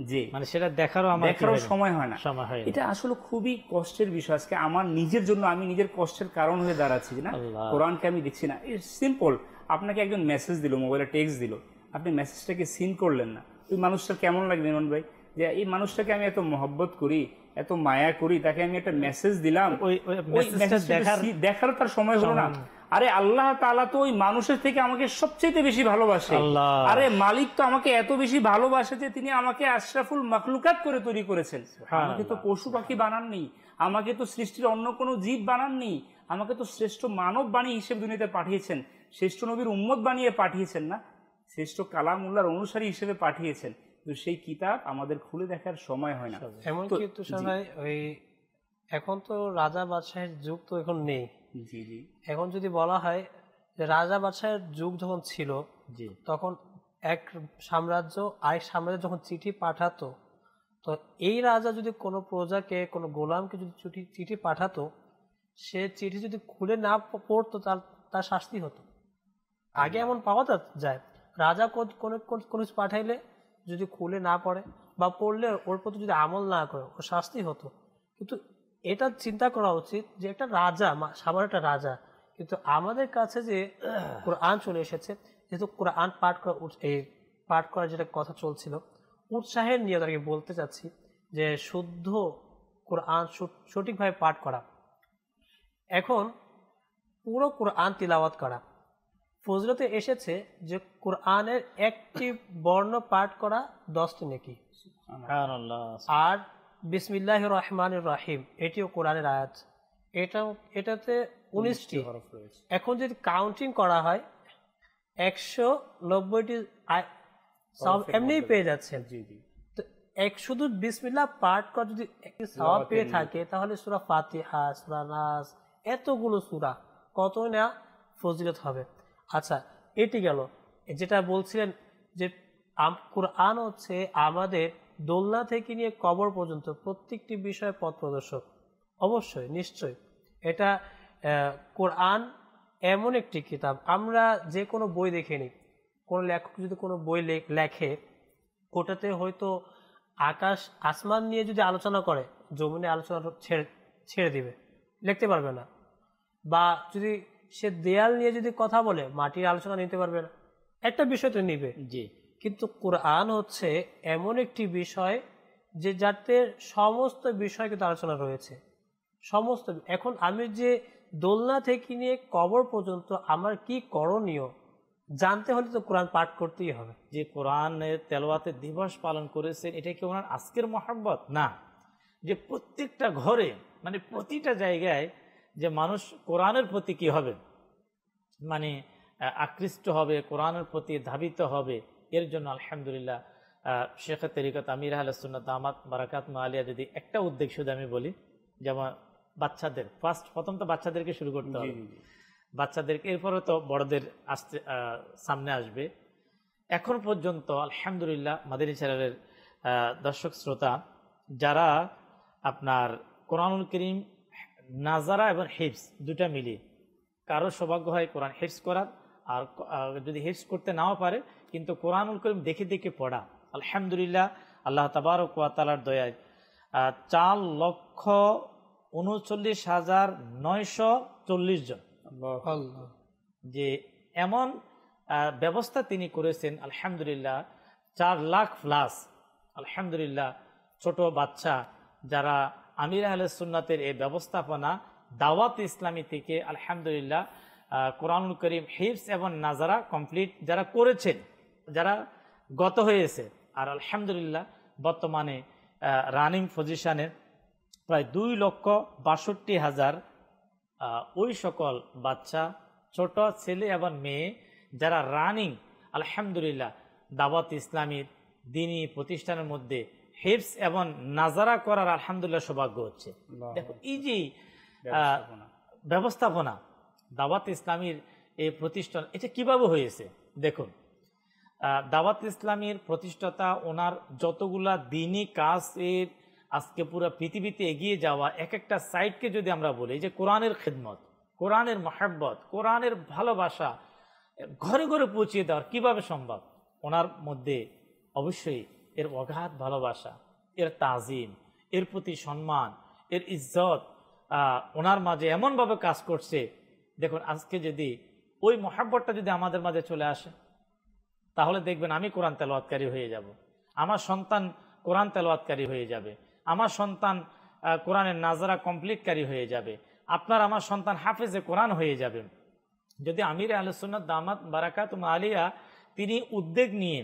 জি, মানে সেটা দেখারও সময় হয় না। এটা আসলে খুবই কষ্টের বিষয়। আজকে আমার নিজের জন্য আমি নিজের কষ্টের কারণ হয়ে দাঁড়াচ্ছি যে না, কোরআনকে আমি দেখছি না। সিম্পল, আপনাকে একজন মেসেজ দিল, মোবাইলে টেক্সট দিল, আপনি মেসেজটাকে সিন করলেন না, ওই মানুষটার কেমন লাগবে ইমন ভাই? যে এই মানুষটাকে আমি এত মহব্বত করি, এত মায়া করি, তাকে আমি একটা মেসেজ দিলাম, দেখারও তার সময় হলো না। আরে আল্লাহ তাআলা তো ওই মানুষের থেকে আমাকে সবচেয়ে বেশি ভালোবাসে। আরে মালিক তো আমাকে এত বেশি ভালোবাসে যে তিনি আমাকে আশরাফুল মাখলুকাত করে তৈরি করেছেন। আমাকে তো পশু পাখি বানাননি, আমাকে তো সৃষ্টির অন্য কোনো জীব বানাননি, আমাকে তো শ্রেষ্ঠ মানব বানিয়ে হিসেবে দুনিয়াতে পাঠিয়েছেন, শ্রেষ্ঠ নবীর উম্মত বানিয়ে পাঠিয়েছেন, না শ্রেষ্ঠ কালামুল্লাহর অনুসারী হিসেবে পাঠিয়েছেন। তো সেই কিতাব আমাদের খুলে দেখার সময় হয় না। এমনকি তুষার ভাই, ওই এখন তো রাজা বাদশাহের যুগ তো এখন নেই। জি জি। এখন যদি বলা হয় যে রাজা বাদশাহের যুগ যখন ছিল, তখন এক সাম্রাজ্য আরেক সাম্রাজ্য যখন চিঠি পাঠাতো, তো এই রাজা যদি কোনো প্রজাকে, কোনো গোলামকে যদি চিঠি পাঠাতো, সে চিঠি যদি খুলে না পড়তো তার শাস্তি হতো। আগে এমন পাওয়া যায়, রাজা কোনো কিছু পাঠাইলে যদি খুলে না পড়ে বা পড়লে ওর প্রতি যদি আমল না করে, ওর শাস্তি হতো। কিন্তু এটা চিন্তা করা উচিত যে একটা রাজা, সামান্য একটা রাজা, কিন্তু আমাদের কাছে যে কোরআন চলে এসেছে, যেহেতু কোরআন পাঠ করার যেটা কথা চলছিল, উৎসাহের নিয়ে তাকে বলতে চাচ্ছি যে শুদ্ধ কোরআন সঠিকভাবে পাঠ করা, এখন পুরো কোরআন তিলাওয়াত করা। ফজিলতে এসেছে যে কোরআনের একটি বর্ণ পাঠ করা 10টি নেকি, আর বিসমিল্লাহির রহমানির রহিম এটিও কোরআনের আয়াত, এটাতে 19টি। এখন যদি কাউন্টিং করা হয় 190টি সব এমনিই পেয়ে যাচ্ছেন। তো শুধু বিসমিল্লাহ পাঠ করা যদি একটি সওয়াব পেয়ে থাকে, তাহলে সূরা ফাতিহা, সূরা নাস, এতগুলো সূরা কত না ফজিলত হবে। আচ্ছা, এটি গেল। যেটা বলছিলেন যে কোরআন হচ্ছে আমাদের দোলনা থেকে নিয়ে কবর পর্যন্ত প্রত্যেকটি বিষয়ে পথ প্রদর্শক। অবশ্যই, নিশ্চয়ই, এটা কোরআন এমন একটি কিতাব। আমরা যে কোনো বই দেখে নিই, কোনো লেখক যদি কোনো বই লেখে, ওটাতে হয়তো আসমান নিয়ে যদি আলোচনা করে, জমিনে আলোচনা ছেড়ে দিবে, লিখতে পারবে না। বা যদি সে দেয়াল নিয়ে যদি কথা বলে, মাটির আলোচনা নিতে পারবে না, একটা বিষয় তো নিবে। জি, কিন্তু কোরআন হচ্ছে এমন একটি বিষয় যে যাতে সমস্ত বিষয় কিন্তু আলোচনা রয়েছে, সমস্ত। এখন আমি যে দোলনা থেকে নিয়ে কবর পর্যন্ত আমার কি করণীয়, জানতে হলে তো কোরআন পাঠ করতেই হবে। যে কোরআনের তেলাওয়াতের দিবস পালন করেছেন, এটা কি ওনার আজকের মহব্বত না, যে প্রত্যেকটা ঘরে মানে প্রতিটা জায়গায় যে মানুষ কোরআনের প্রতি কি হবে, মানে আকৃষ্ট হবে, কোরআনের প্রতি ধাবিত হবে। এর জন্য আলহামদুলিল্লাহ শেখ তরিকত আমির আহলে সুন্নাত দামাত বারাকাতুহু আলিয়া যদি একটা উদ্যোগ শুধু আমি বলি, যেমন বাচ্চাদের প্রথম তো বাচ্চাদেরকে শুরু করতে হবে, বাচ্চাদেরকে, এরপরে তো বড়দের আসতে সামনে আসবে। এখন পর্যন্ত আলহামদুলিল্লাহ মাদানী চ্যানেলের দর্শক শ্রোতা যারা আপনার কোরআনুল কারীম নাজারা এবং হিফজ দুটা মিলিয়ে, কারো সৌভাগ্য হয় কোরআন হিফজ করার, আর যদি হিফজ করতে নাও পারে কিন্তু কোরআনুল কারীম দেখে দেখে পড়া, আলহামদুলিল্লাহ আল্লাহ তাবারক ওয়া তাআলার দয়ায় 4,39,940 জন যে এমন ব্যবস্থা তিনি করেছেন আলহামদুলিল্লাহ, 4 লাখ প্লাস আলহামদুলিল্লাহ ছোট বাচ্চা যারা আমির আহলে সুন্নাতের এই ব্যবস্থাপনা দাওয়াত ইসলামী থেকে আলহামদুলিল্লাহ কোরআনুল কারীম হিফজ এবং নাজারা কমপ্লিট যারা করেছেন, যারা গত হয়েছে, আর আলহামদুলিল্লাহ বর্তমানে রানিং পজিশনে প্রায় 2,62,000 ওই সকল বাচ্চা, ছোট ছেলে এবং মেয়ে যারা রানিং আলহামদুলিল্লাহ দাওয়াত ইসলামীর দ্বীনি প্রতিষ্ঠানের মধ্যে হিফজ এবং নাজারা করার আলহামদুলিল্লাহ সৌভাগ্য হচ্ছে। দেখো এই যে ব্যবস্থাপনা দাওয়াত ইসলামীর এই প্রতিষ্ঠান, এটা কিভাবে হয়েছে দেখুন। দাওয়াত ইসলামীর প্রতিষ্ঠাতা ওনার যতগুলা দ্বীনি কাজের আজকে পুরো পৃথিবীতে এগিয়ে যাওয়া, এক একটা সাইটকে যদি আমরা বলি যে কোরআনের খিদমত, কোরআনের মহব্বত, কোরআনের ভালোবাসা ঘরে ঘরে পৌঁছিয়ে দেওয়ার কিভাবে সম্ভব, ওনার মধ্যে অবশ্যই এর অগাধ ভালোবাসা, এর তাজিম, এর প্রতি সম্মান, এর ইজ্জত ওনার মাঝে এমনভাবে কাজ করছে। দেখুন আজকে যদি ওই মহব্বতটা যদি আমাদের মাঝে চলে আসে, তাহলে দেখবেন আমি কোরআন তেলাওয়াতকারী হয়ে যাব, আমার সন্তান কোরআন তেলাওয়াতকারী হয়ে যাবে, আমার সন্তান কোরআনের নাজারা কমপ্লিটকারী হয়ে যাবে, আপনার আমার সন্তান হাফেজে কোরআন হয়ে যাবে। যদি আমির আহলে সুন্নাত দামাত বারাকাতুহু আলিয়া তিনি উদ্যোগ নিয়ে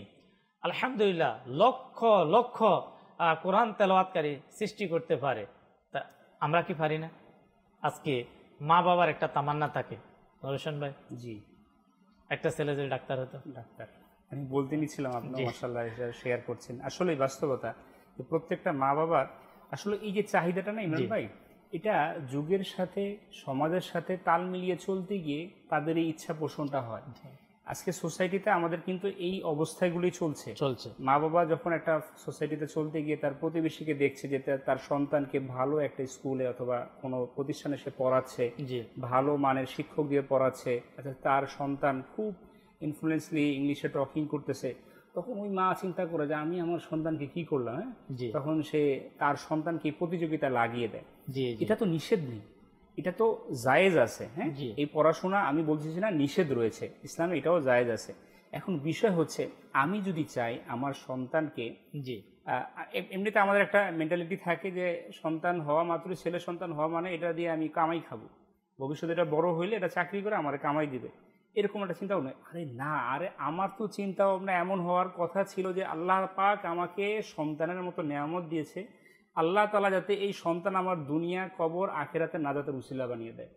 আলহামদুলিল্লাহ লক্ষ লক্ষ কোরআন তেলাওয়াতকারী সৃষ্টি করতে পারে, তা আমরা কি পারি না? আজকে মা বাবার একটা তামান্না থাকে, রোশন ভাই, জি, একটা ছেলে যদি ডাক্তার হতো। ডাক্তার আমি বলতে নিচ্ছিলাম, আপনি মাশাআল্লাহ শেয়ার করছেন। আসলে বাস্তবতা প্রত্যেকটা মা বাবার আসলে এই যে চাহিদাটা না ইমরান ভাই, এটা যুগের সাথে সমাজের সাথে তাল মিলিয়ে চলতে গিয়ে তাদের এই ইচ্ছা পোষণটা হয়। আজকে সোসাইটিতে আমাদের কিন্তু এই অবস্থাগুলি চলছে। মা বাবা যখন একটা সোসাইটিতে চলতে গিয়ে তার প্রতিবেশীকে দেখছে যে তার সন্তানকে ভালো একটা স্কুলে অথবা কোনো প্রতিষ্ঠানে সে পড়াচ্ছে, ভালো মানের শিক্ষক দিয়ে পড়াচ্ছে, তার সন্তান খুব ইনফ্লুয়েন্সলি ইংলিশে টকিং করতেছে, তখন ওই মা চিন্তা করে যে আমি আমার সন্তানকে কি করলাম, তখন সে তার সন্তানকে প্রতিযোগিতা লাগিয়ে দেয়। এটা তো নিষেধ নেই, এটা তো জায়েজ আছে। হ্যাঁ, এই পড়াশোনা আমি বলতেছি না নিষেধ রয়েছে, ইসলামে এটাও জায়েজ আছে। এখন বিষয় হচ্ছে আমি যদি চাই আমার সন্তানকে, এমনিতে আমাদের একটা মেন্টালিটি থাকে যে সন্তান হওয়া মাত্র, ছেলে সন্তান হওয়া মানে এটা দিয়ে আমি কামাই খাবো, ভবিষ্যতে এটা বড় হইলে এটা চাকরি করে আমার কামাই দিবে, এরকম একটা চিন্তা ভাবনা। আরে না, আরে আমার তো চিন্তা ভাবনা এমন হওয়ার কথা ছিল যে আল্লাহ পাক আমাকে সন্তানের মতো নেয়ামত দিয়েছে, আল্লাহ তাআলা যাতে এই সন্তান আমার দুনিয়া কবর আখিরাতে নাজাতের উসিলা বানিয়ে দেয়।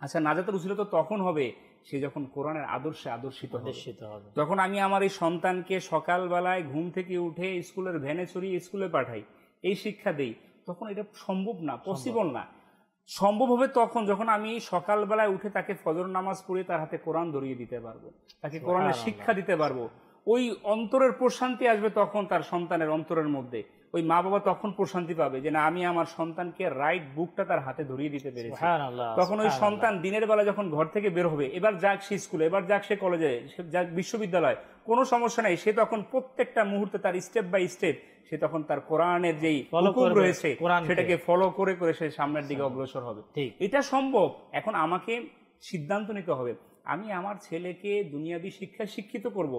আচ্ছা, নাজাতের উসিলা তো তখন হবে সে যখন কোরআনের আদর্শে আদর্শিত হবে। যখন আমি আমার এই সন্তানকে সকালবেলায় ঘুম থেকে উঠে স্কুলের ভ্যানে চড়িয়ে স্কুলে পাঠাই, এই শিক্ষা দেই, তখন এটা সম্ভব না, পসিবল না। সম্ভব হবে তখন যখন আমি সকালবেলায় উঠে তাকে ফজর নামাজ পড়ে তার হাতে কোরআন ধরিয়ে দিতে পারবো, তাকে কোরআনের শিক্ষা দিতে পারবো। ওই অন্তরের প্রশান্তি আসবে তখন তার সন্তানের অন্তরের মধ্যে। ওই মা বাবা তখন প্রশান্তি পাবে যে না, আমি আমার সন্তানকে রাইট বুকটা তার হাতে ধরিয়ে দিতে পেরেছি। তখন ওই সন্তান দিনের বেলা যখন ঘর থেকে বের হবে, এবার যাক সে স্কুলে, এবার যাক সে কলেজে, যাক বিশ্ববিদ্যালয়, কোনো সমস্যা নেই, সে তখন প্রত্যেকটা মুহূর্তে তার স্টেপ বাই স্টেপ সে তখন তার কোরআনের যেই হুকুম রয়েছে সেটাকে ফলো করে করে সে সামনের দিকে অগ্রসর হবে। এটা সম্ভব। এখন আমাকে সিদ্ধান্ত নিতে হবে, আমি আমার ছেলেকে দুনিয়াবী শিক্ষায় শিক্ষিত করব,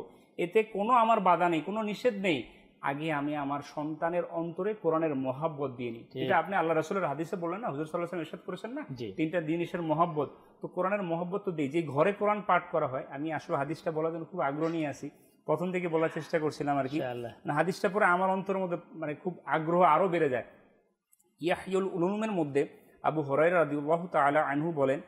এতে কোনো আমার বাধা নেই, কোনো নিষেধ নেই। আগে আমি আমার সন্তানের অন্তরে কোরআনের মহাব্বত দিয়ে নিই। এটা আপনি আল্লাহ রাসূলের হাদিসে বললেন না, হুজুর সাল্লাল্লাহু আলাইহি ওয়াসাল্লাম ইরশাদ করেছেন না, 3টা জিনিসের মহাব্বত। তো কোরআনের মহাব্বত তো দিই, যে ঘরে কোরআন পাঠ করা হয়। আমি আসলে হাদিসটা বলার জন্য খুব আগ্রহ নিয়ে আছি, প্রথম থেকে বলার চেষ্টা করছিলাম আর কি। না, হাদিসটা পরে আমার অন্তরের মধ্যে মানে খুব আগ্রহ আরো বেড়ে যায়। ইয়াহইউল উলুমের মধ্যে আবু হুরায়রা রাদিয়াল্লাহু তাআলা আনহু বলেন,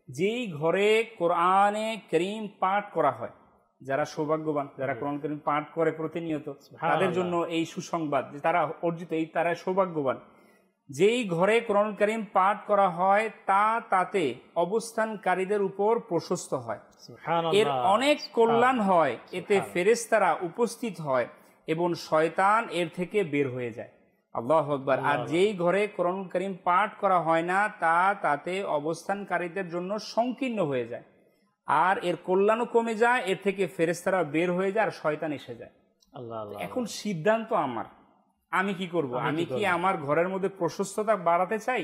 যেই ঘরে কোরআনে কারীম পাঠ করা হয়, যারা সৌভাগ্যবান, যারা কোরআন কারীম পাঠ করে প্রতিনিয়ত, তাদের জন্য এই সুসংবাদ যে তারা অর্জিত, এই তারা সৌভাগ্যবান। যেই ঘরে কোরআন কারীম পাঠ করা হয় তাতে অবস্থানকারীদের উপর প্রশস্ত হয়, এর অনেক কল্যাণ হয়, এতে ফেরেশতারা উপস্থিত হয় এবং শয়তান এর থেকে বের হয়ে যায়। আল্লাহু আকবার। আর যেই ঘরে কোরআন কারীম পাঠ করা হয় না তাতে অবস্থানকারীদের জন্য সংকীর্ণ হয়ে যায়, আর এর কল্যাণও কমে যায়, এর থেকে ফেরেশতারা বের হয়ে যায় আর শয়তান এসে যায়। এখন সিদ্ধান্ত আমার, আমি কি করব? আমি কি আমার ঘরের মধ্যে প্রশস্ততা বাড়াতে চাই?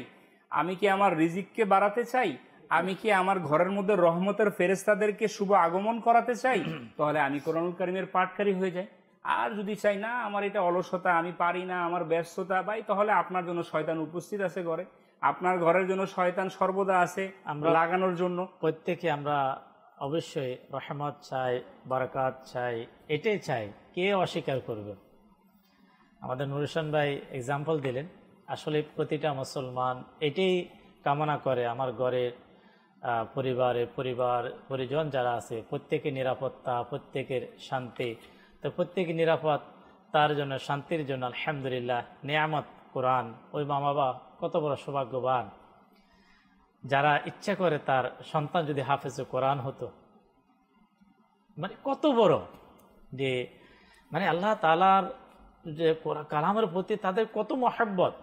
আমি কি আমার রিজিককে বাড়াতে চাই? আমি কি আমার ঘরের মধ্যে রহমতের ফেরেশতাদেরকে শুভ আগমন করাতে চাই? তাহলে আমি কোরআনুল কারীমের পাঠকারী হয়ে যাই। আর যদি চাই না, আমার এটা অলসতা, আমি পারি না, আমার ব্যস্ততা, ভাই, তাহলে আপনার জন্য শয়তান উপস্থিত আছে ঘরে, আপনার ঘরের জন্য শয়তান সর্বদা আছে আমরা লাগানোর জন্য। প্রত্যেকে আমরা অবশ্যই রহমত চাই, বারাকাত চাই, এটাই চাই, কে অস্বীকার করবে? আমাদের নুর হোসেন ভাই এক্সাম্পল দিলেন, আসলে প্রতিটা মুসলমান এটাই কামনা করে, আমার ঘরের পরিজন যারা আছে প্রত্যেকের নিরাপত্তা, প্রত্যেকের শান্তি। তো প্রত্যেকে নিরাপদ, তার জন্য শান্তির জন্য আলহামদুলিল্লাহ নিয়ামত কোরআন। ওই মা বাবা কত বড় সৌভাগ্যবান, যারা ইচ্ছা করে তার সন্তান যদি হাফেজে কোরআন হতো, মানে কত বড় যে মানে আল্লাহ তাআলার যে কালামের প্রতি তাদের কত মহব্বত।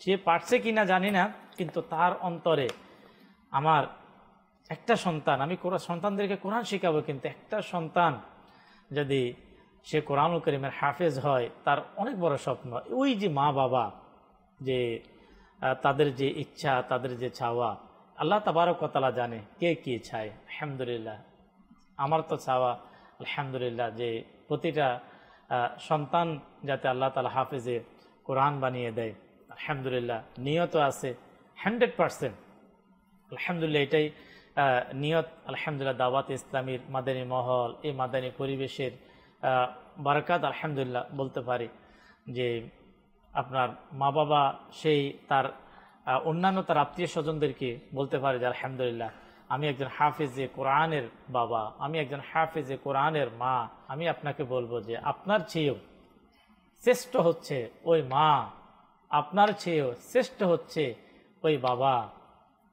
সে পারছে কিনা জানি না, কিন্তু তার অন্তরে আমার একটা সন্তান, আমি সন্তানদেরকে কোরআন শেখাবো, কিন্তু একটা সন্তান যদি সে কোরআনুল কারীমের হাফেজ হয়, তার অনেক বড় স্বপ্ন। ওই যে মা বাবা যে তাদের যে ইচ্ছা, তাদের যে চাওয়া, আল্লাহ তাবারক ওয়া তাআলা জানে কে কি চায়। আলহামদুলিল্লাহ, আমার তো চাওয়া আলহামদুলিল্লাহ যে প্রতিটা সন্তান যাতে আল্লাহ তাআলা হাফেজে কোরআন বানিয়ে দেয়। আলহামদুলিল্লাহ, নিয়ত আছে 100%। আলহামদুলিল্লাহ, এটাই নিয়ত। আলহামদুলিল্লাহ, দাওয়াত ইসলামীর মাদানী মহল, এই মাদানী পরিবেশের বারাকাত আলহামদুলিল্লাহ বলতে পারি যে আপনার মা বাবা সেই তার অন্যান্য তার আত্মীয় স্বজনদেরকে বলতে পারে যে আলহামদুলিল্লাহ আমি একজন হাফেজে কোরআনের বাবা, আমি একজন হাফেজে কোরআনের মা। আমি আপনাকে বলবো যে আপনার চেয়েও শ্রেষ্ঠ হচ্ছে ওই মা, আপনার চেয়েও শ্রেষ্ঠ হচ্ছে ওই বাবা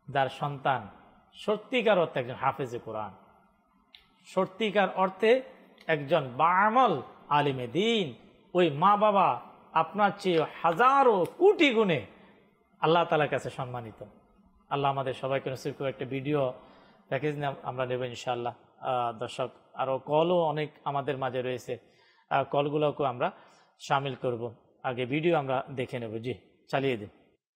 যার সন্তান সত্যিকার অর্থে একজন হাফেজে কোরআন, সত্যিকার অর্থে একজন বাআমল আলিমে দ্বীন। ওই মা বাবা আপনার চেয়ে হাজারো কোটি গুণে আল্লাহ তাআলার কাছে সম্মানিত। আল্লাহ আমাদের সবাইকে নসিব করে। একটা ভিডিও প্যাকেজ আমরা নেব ইনশাআল্লাহ। দর্শক আরও কলও অনেক আমাদের মাঝে রয়েছে, কলগুলোকেও আমরা শামিল করব। আগে ভিডিও আমরা দেখে নেব। জি, চালিয়ে দিন।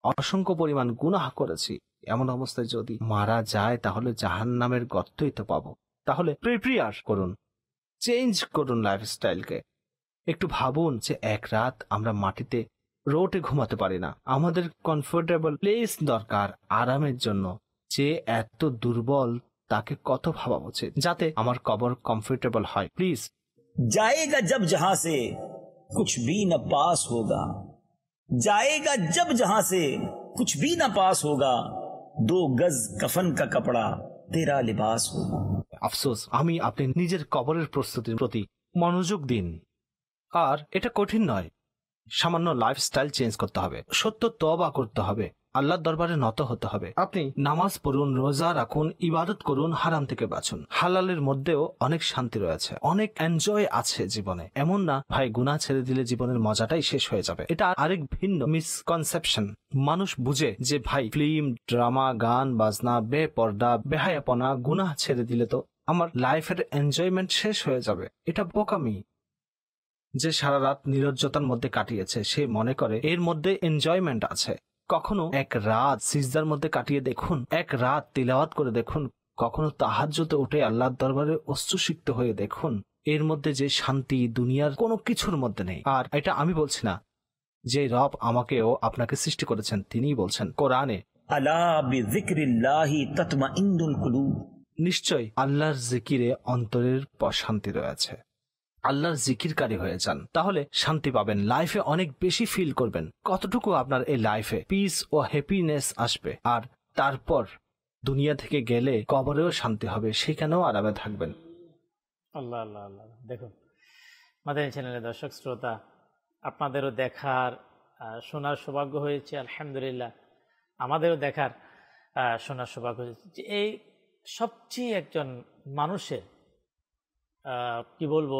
অসংখ্য পরিমাণ গুনাহ করেছি, এমন অবস্থায় যদি মারা যায় তাহলে জাহান্নামের গর্তই তো পাবো। তাহলে প্রিপেয়ার করুন, চেঞ্জ করুন লাইফস্টাইলকে। একটু ভাবুন যে এক রাত আমরা মাটিতে রোডে ঘুমাতে পারি না, আমাদের কমফোর্টেবল প্লেস দরকার আরামের জন্য। যে এত দুর্বল তাকে কত ভাবা উচিত যাতে আমার কবর কমফোর্টেবল হয়। প্লিজ जाएगा जब जहां से कुछ भी न पास होगा, जाएगा जब जहां से कुछ भी न पास होगा, 2 गज कफन का कपड़ा तेरा लिबास होगा। আফসোস, আমি আপনি নিজের কবরের প্রস্তুতির প্রতি মনোযোগ দিন। আর এটা কঠিন নয়, সামান্য লাইফস্টাইল চেঞ্জ করতে হবে, সত্য তওবা করতে হবে, আল্লাহর দরবারে নত হতে হবে। আপনি নামাজ পড়ুন, রোজা রাখুন, ইবাদত করুন, হারাম থেকে বাঁচুন। হালালের মধ্যেও অনেক শান্তি রয়েছে, অনেক এনজয় আছে জীবনে। এমন না ভাই গুনাহ ছেড়ে দিলে জীবনের মজাটাই শেষ হয়ে যাবে, এটা আরেক ভিন্ন মিসকনসেপশন। মানুষ বুঝে যে ভাই ফিল্ম, ড্রামা, গান বাজনা, বেপর্দা, বেহায়াপনা, গুনাহ ছেড়ে দিলে তো আমার লাইফের এনজয়মেন্ট শেষ হয়ে যাবে। এটা বোকামি। যে সারা রাত নিরজ্জতার মধ্যে কাটিয়েছে সে মনে করে এর মধ্যে এনজয়মেন্ট আছে। কখনো এক রাত সিজদার মধ্যে কাটিয়ে দেখুন, এক রাত তিলাওয়াত করে দেখুন, কখনো তাহাজ্জুদে উঠে আল্লাহর দরবারে অশ্রুসিক্ত হয়ে দেখুন। এর মধ্যে যে শান্তি দুনিয়ার কোনো কিছুর মধ্যে নেই। আর এটা আমি বলছি না, যে রব আমাকেও আপনাকে সৃষ্টি করেছেন তিনিই বলছেন কোরআনে, আলা বিযিকরিল্লাহি তাতমাইন্নুল কুলুব, নিশ্চয় আল্লাহর জিকিরে অন্তরের প্রশান্তি রয়েছে। আল্লাহর জিকিরকারী হয়ে যান, তাহলে শান্তি পাবেন, লাইফে অনেক বেশি ফিল করবেন। কতটুকু আপনার এই লাইফে পিস ও হ্যাপিনেস আসবে, আর তারপর দুনিয়া থেকে গেলে কবরেও শান্তি হবে, সেখানেও আরামে থাকবেন। আল্লাহ আল্লাহ আল্লাহ। দেখুন মাদানী চ্যানেলের দর্শক শ্রোতা, আপনাদেরও দেখার শোনার সৌভাগ্য হয়েছে, আলহামদুলিল্লাহ। আমাদেরও দেখার শোনার সৌভাগ্য হয়েছে যে এই সবচেয়ে একজন মানুষের কি বলবো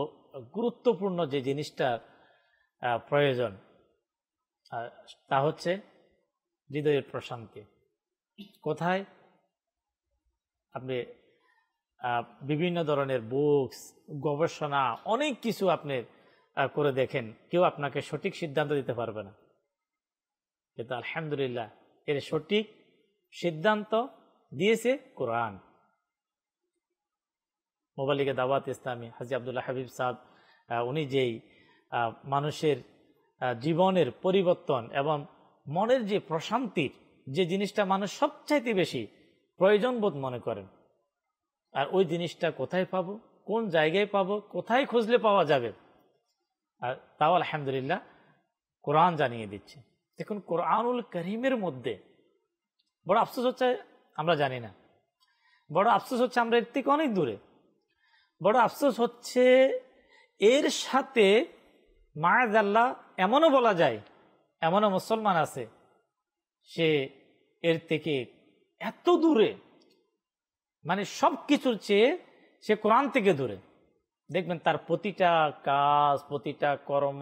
গুরুত্বপূর্ণ যে জিনিসটার প্রয়োজন তা হচ্ছে হৃদয়ের প্রশান্তি। কোথায়? আপনি বিভিন্ন ধরনের বুকস, গবেষণা, অনেক কিছু আপনি করে দেখেন, কেউ আপনাকে সঠিক সিদ্ধান্ত দিতে পারবে না। কিন্তু আলহামদুলিল্লাহ এর সঠিক সিদ্ধান্ত দিয়েছে কোরআন। মোবালিগে দাওয়াত ইসলামী হাজী আব্দুল্লাহ হাবিব সাহেব, উনি যেই মানুষের জীবনের পরিবর্তন এবং মনের যে প্রশান্তির যে জিনিসটা মানুষ সবচাইতে বেশি প্রয়োজন বোধ মনে করেন, আর ওই জিনিসটা কোথায় পাবো, কোন জায়গায় পাবো, কোথায় খুঁজলে পাওয়া যাবে, আর তাও আলহামদুলিল্লাহ কোরআন জানিয়ে দিচ্ছে। দেখুন কোরআনুল করিমের মধ্যে বড় আফসোস হচ্ছে আমরা জানি না, বড় আফসোস হচ্ছে আমরা এর থেকে অনেক দূরে। বড় আফসোস হচ্ছে এর সাথে মাআযাল্লাহ এমনও বলা যায়, এমনও মুসলমান আছে সে এর থেকে এত দূরে, মানে সব কিছুর চেয়ে সে কোরআন থেকে দূরে। দেখবেন তার প্রতিটা কাজ, প্রতিটা কর্ম,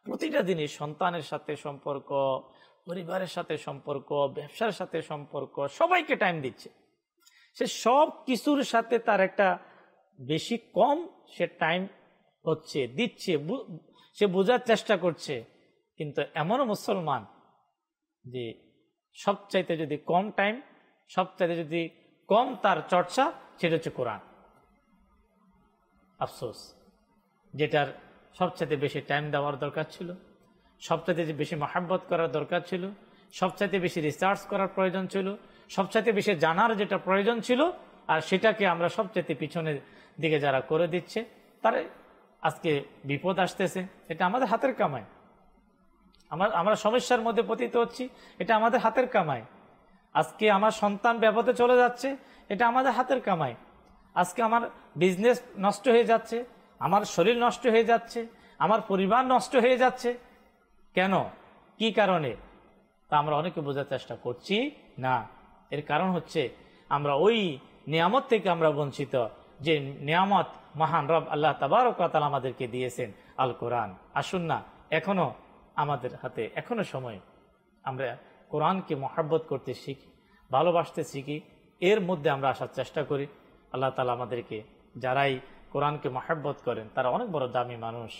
প্রতিটা জিনিস, সন্তানের সাথে সম্পর্ক, পরিবারের সাথে সম্পর্ক, ব্যবসার সাথে সম্পর্ক, সবাইকে টাইম দিচ্ছে। সে সব কিছুর সাথে তার একটা বেশি কম সে টাইম হচ্ছে, দিচ্ছে, সে বোঝার চেষ্টা করছে। কিন্তু এমনও মুসলমান যে সবচাইতে যদি কম টাইম, সবচাইতে যদি কম তার চর্চা, সেটা হচ্ছে কোরআন। আফসোস, যেটার সবচাইতে বেশি টাইম দেওয়ার দরকার ছিল, সবচাইতে বেশি মহাব্বত করার দরকার ছিল, সবচাইতে বেশি রিসার্চ করার প্রয়োজন ছিল, সবচাইতে বেশি জানার যেটা প্রয়োজন ছিল, আর সেটাকে আমরা সবচাইতে পিছনের দিকে যারা করে দিচ্ছে, তার আজকে বিপদ আসতেছে। এটা আমাদের হাতের কামাই। আমরা সমস্যার মধ্যে পতিত হচ্ছি, এটা আমাদের হাতের কামাই। আজকে আমার সন্তান বিপদে চলে যাচ্ছে, এটা আমাদের হাতের কামাই। আজকে আমার বিজনেস নষ্ট হয়ে যাচ্ছে, আমার শরীর নষ্ট হয়ে যাচ্ছে, আমার পরিবার নষ্ট হয়ে যাচ্ছে। কেন? কি কারণে? তা আমরা অনেকে বোঝার চেষ্টা করছি না। এর কারণ হচ্ছে আমরা ওই নিয়ামত থেকে আমরা বঞ্চিত, যে নিয়ামত মহান রব আল্লাহ তাবারক ওয়া তাআলা আমাদেরকে দিয়েছেন, আল কোরআন। আসুন না, এখনো আমাদের হাতে, এখনো সময়, আমরা কোরআনকে মহব্বত করতে শিখি, ভালোবাসতে শিখি, এর মধ্যে আমরা আসার চেষ্টা করি। আল্লাহ তাআলা আমাদেরকে, যারাই কোরআনকে মহব্বত করেন তারা অনেক বড় দামি মানুষ।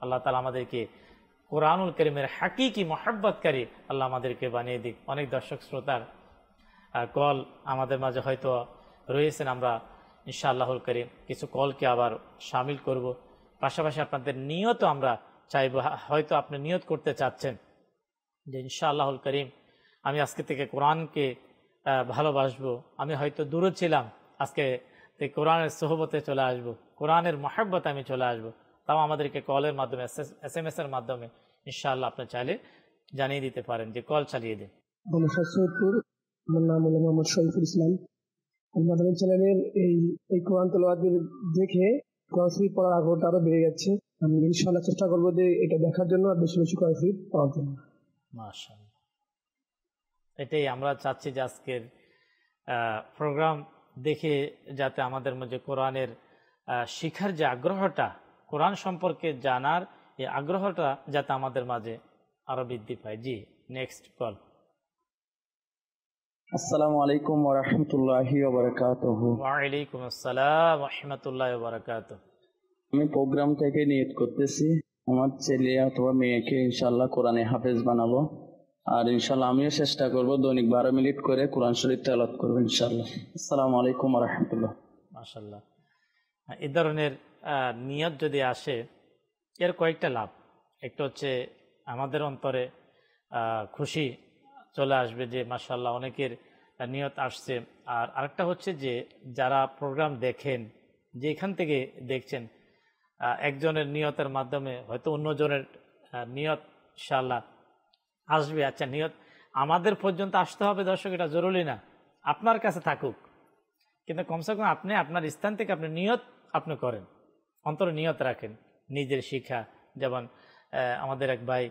আল্লাহ তাআলা আমাদেরকে কোরআনুল কারীমের হাকিকি মহব্বতকারী আল্লাহ আমাদেরকে বানিয়ে দিক। অনেক দর্শক শ্রোতার কল আমাদের মাঝে হয়তো রয়েছেন, আমরা ইনশাআল্লাহুল কারীম কিছু কলকে আবার শামিল করব। পাশাপাশি আপনাদের নিয়ত আমরা চাইব, হয়তো আপনি নিয়ত করতে চাচ্ছেন যে ইনশাআল্লাহুল কারীম আমি আজকে থেকে কোরআনকে ভালোবাসবো, আমি হয়তো দূরে ছিলাম, আজকে কোরআনের সোহবতে চলে আসব, কোরআনের মহব্বতে আমি চলে আসব। তাও আমাদেরকে কলের মাধ্যমে, SMS এর মাধ্যমে ইনশাআল্লাহ আপনি চাইলে জানিয়ে দিতে পারেন, যে কল চালিয়ে দেন। আমার নাম হলো মোহাম্মদ শরীফুল ইসলাম। আমাদের চ্যানেলের এই কোরআন তেলাওয়াত দেখে কোরআন শরীফ পড়ার আগ্রহটা আরো বেড়ে যাচ্ছে। আমি ইনশাআল্লাহ চেষ্টা করবো যে এটা দেখার জন্য আর বেশি বেশি কোরআন শরীফ পড়ার জন্য। মাশাআল্লাহ, এটাই আমরা চাচ্ছি যে আজকের প্রোগ্রাম দেখে যাতে আমাদের মধ্যে কোরআনের শিখার যে আগ্রহটা, কোরআন সম্পর্কে জানার এই আগ্রহটা যাতে আমাদের মাঝে আরো বৃদ্ধি পায়। জি, নেক্সট কল। আসসালামু আলাইকুম ওয়া রাহমাতুল্লাহি ওয়া বারাকাতুহু। ওয়া আলাইকুম আসসালাম ওয়া রাহমাতুল্লাহি ওয়া বারাকাতুহু। আমি প্রোগ্রাম থেকে নিয়ত করতেছি আমার ছেলে অথবা মেয়েকে ইনশাআল্লাহ কোরআনে হাফেজ বানাবো, আর ইনশাআল্লাহ আমিও চেষ্টা করব দৈনিক 12 মিনিট করে কোরআন শরীফ তেলাওয়াত করব ইনশাআল্লাহ। আসসালামু আলাইকুম ওয়া রাহমাতুল্লাহ। মাশাআল্লাহ, এই ধরনের নিয়ত যদি আসে, এর কয়েকটা লাভ। একটা হচ্ছে আমাদের অন্তরে খুশি চলে আসবে যে মাশাআল্লাহ অনেকের নিয়ত আসছে। আর আরেকটা হচ্ছে যে যারা প্রোগ্রাম দেখেন, যে এখান থেকে দেখছেন, একজনের নিয়তের মাধ্যমে হয়তো অন্যজনের নিয়ত ইনশাআল্লাহ আসবে। আচ্ছা, নিয়ত আমাদের পর্যন্ত আসতে হবে দর্শক, এটা জরুরি না, আপনার কাছে থাকুক, কিন্তু কমসে কম আপনি আপনার স্থান থেকে আপনি নিয়ত আপনি করেন, অন্তরে নিয়ত রাখেন নিজের শিক্ষা। যেমন আমাদের এক ভাই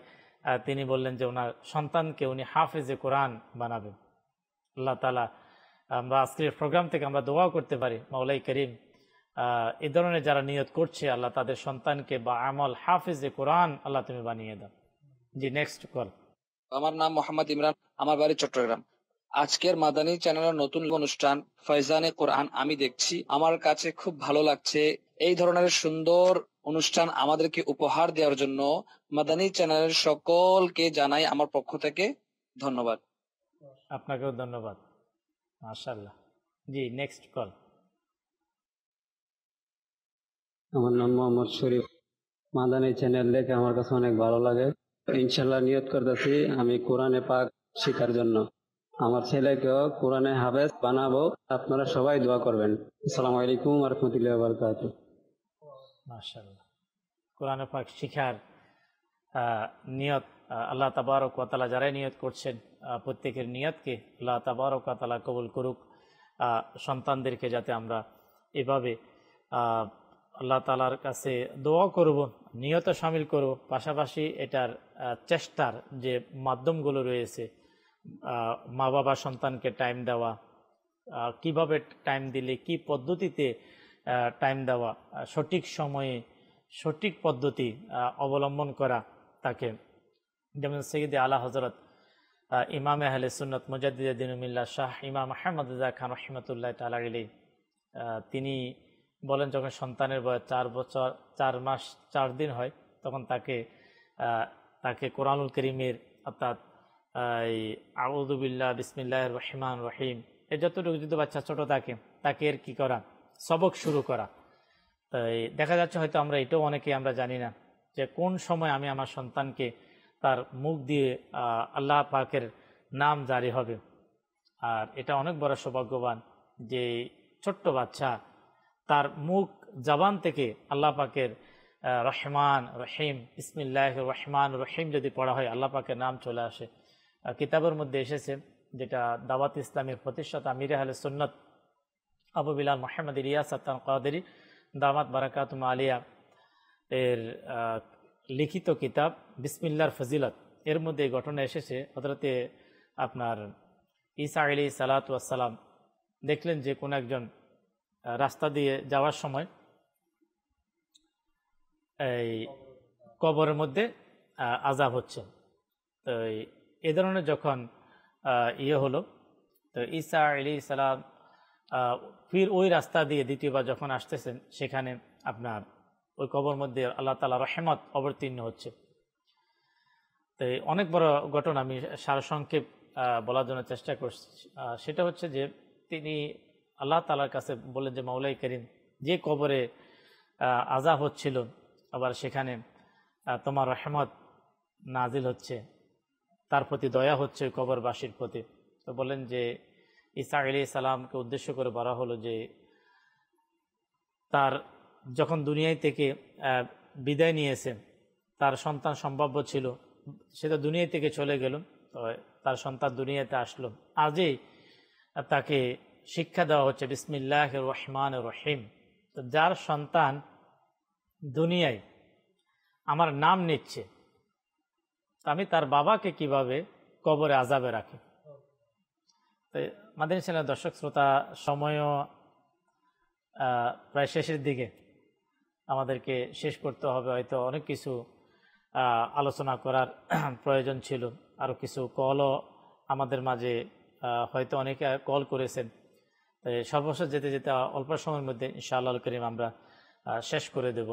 তিনি বললেন যে ওনার সন্তানকে উনি হাফেজে কোরআন বানাবেন। আল্লাহ তাআলা আমরা আজকের প্রোগ্রাম থেকে আমরা দোয়া করতে পারি, মাওলাই করিম এই ধরনের যারা নিয়ত করছে আল্লাহ তাদের সন্তানকে বা আমল হাফেজে কোরআন আল্লাহ তুমি বানিয়ে দাও। জি, নেক্সট কল। আমার নাম মোহাম্মদ ইমরান, আমার বাড়ি চট্টগ্রাম। আজকের মাদানী চ্যানেলের নতুন অনুষ্ঠান ফয়জানে কোরআন আমি দেখছি, আমার কাছে খুব ভালো লাগছে। এই ধরনের সুন্দর অনুষ্ঠান আমাদেরকে উপহার দেওয়ার জন্য মাদানী চ্যানেলের সকলকে জানাই আমার পক্ষ থেকে ধন্যবাদ। আপনাকেও ধন্যবাদ, মাশাআল্লাহ। জি, নেক্সট কল। আমার নাম মোহাম্মদ শরীফ, মাদানী চ্যানেল দেখে আমার কাছে অনেক ভালো লাগে। ইনশাল্লাহ নিয়ত করতেছি আমি কোরআনে পাক শেখার জন্য, আমার ছেলেকেও কোরআনে হাফেজ বানাবো। আপনারা সবাই দোয়া করবেন। আসসালামু আলাইকুম ওয়া রাহমাতুল্লাহি ওয়া বারাকাতুহু। মাশাআল্লাহ, কোরআনে পাক শিখার নিয়ত আল্লাহ তাবারক ওয়া তাআলা যারাই নিয়ত করছেন প্রত্যেকের নিয়তকে আল্লাহ তাবারক ওয়া তাআলা কবুল করুক। সন্তানদেরকে যাতে আমরা এভাবে আল্লাহ তাআলার কাছে দোয়া করব, নিয়ত শামিল করব, পাশাপাশি এটার চেষ্টার যে মাধ্যমগুলো রয়েছে, মা বাবা সন্তানকে টাইম দেওয়া, কিভাবে টাইম দিলে কি পদ্ধতিতে টাইম দেওয়া, সঠিক সময়ে সঠিক পদ্ধতি অবলম্বন করা তাকে। যেমন সৈয়দে আলা হযরত ইমাম আহলে সুন্নাত মুজাদ্দিদে দ্বীন মিল্লাহ শাহ ইমাম আহমদ রিজা খান রাহিমাতুল্লাহ তাআলা আলাইহি তিনি বলেন, যখন সন্তানের বয়স 4 বছর 4 মাস 4 দিন হয় তখন তাকে কোরআনুল কারীমের অর্থাৎ আউযু বিল্লাহ বিসমিল্লাহির রহমানির রহিম এই যতটুকু যদি বাচ্চা ছোট থাকে তাকে এর কি করা, সবক শুরু করা। তাই দেখা যাচ্ছে হয়তো আমরা এটাও অনেকে আমরা জানি না যে কোন সময় আমি আমার সন্তানকে তার মুখ দিয়ে আল্লাহ পাকের নাম জারি হবে। আর এটা অনেক বড় সৌভাগ্যবান যে ছোট্ট বাচ্চা তার মুখ জবান থেকে আল্লাহ পাকের রহমান রহিম বিসমিল্লাহির রহমানির রহিম যদি পড়া হয় আল্লাহ পাকের নাম চলে আসে। কিতাবের মধ্যে এসেছে, যেটা দাওয়াত ইসলামের প্রতিষ্ঠাতা আমির আহলে সুন্নাত আবু বিলাল মুহাম্মদ ইলিয়াস আত্তান কাদেরী দামাত বারাকাতুম আলিয়া এর লিখিত কিতাব বিসমিল্লাহর ফজিলত, এর মধ্যে এই ঘটনা এসেছে। হযরতে আপনার ঈসা আলাইহিস সালাতু ওয়াস সালাম দেখলেন যে কোন একজন রাস্তা দিয়ে যাওয়ার সময় এই কবরের মধ্যে আযাব হচ্ছে। তো এই ধরনের যখন হলো, তো ঈসা আলাইহিস সালাম ফির ওই রাস্তা দিয়ে দ্বিতীয়বার যখন আসতেছেন সেখানে আপনার ওই কবর মধ্যে আল্লাহ তাআলা রহমত অবতীর্ণ হচ্ছে। তো অনেক বড় ঘটনা, আমি সারসংক্ষেপ বলার জন্য চেষ্টা করছি। সেটা হচ্ছে যে তিনি আল্লাহ তাআলার কাছে বললেন যে মাওলাই করিম, যে কবরে আযাব হচ্ছিল আবার সেখানে তোমার রহমত নাজিল হচ্ছে, তার প্রতি দয়া হচ্ছে কবরবাসীর প্রতি। তো বলেন যে ঈসা আলাইহিস সালামকে উদ্দেশ্য করে বলা হলো যে তার যখন দুনিয়ায় থেকে বিদায় নিয়েছে, তার সন্তান সম্ভাব্য ছিল, সে তো দুনিয়া থেকে চলে গেল, তো তার সন্তান দুনিয়াতে আসলো, আজই তাকে শিক্ষা দেওয়া হচ্ছে বিসমিল্লাহির রহমানির রহিম। তো যার সন্তান দুনিয়ায় আমার নাম নিচ্ছে, আমি তার বাবাকে কিভাবে কবরে আযাবে রাখি। তো মাদানী চ্যানেলের দর্শক শ্রোতা, সময়ও প্রায় শেষের দিকে, আমাদেরকে শেষ করতে হবে। হয়তো অনেক কিছু আলোচনা করার প্রয়োজন ছিল, আরও কিছু কলও আমাদের মাঝে হয়তো অনেকে কল করেছেন। সর্বশেষ যেতে যেতে অল্প সময়ের মধ্যে ইনশাআল্লাহ কারীম আমরা শেষ করে দেব।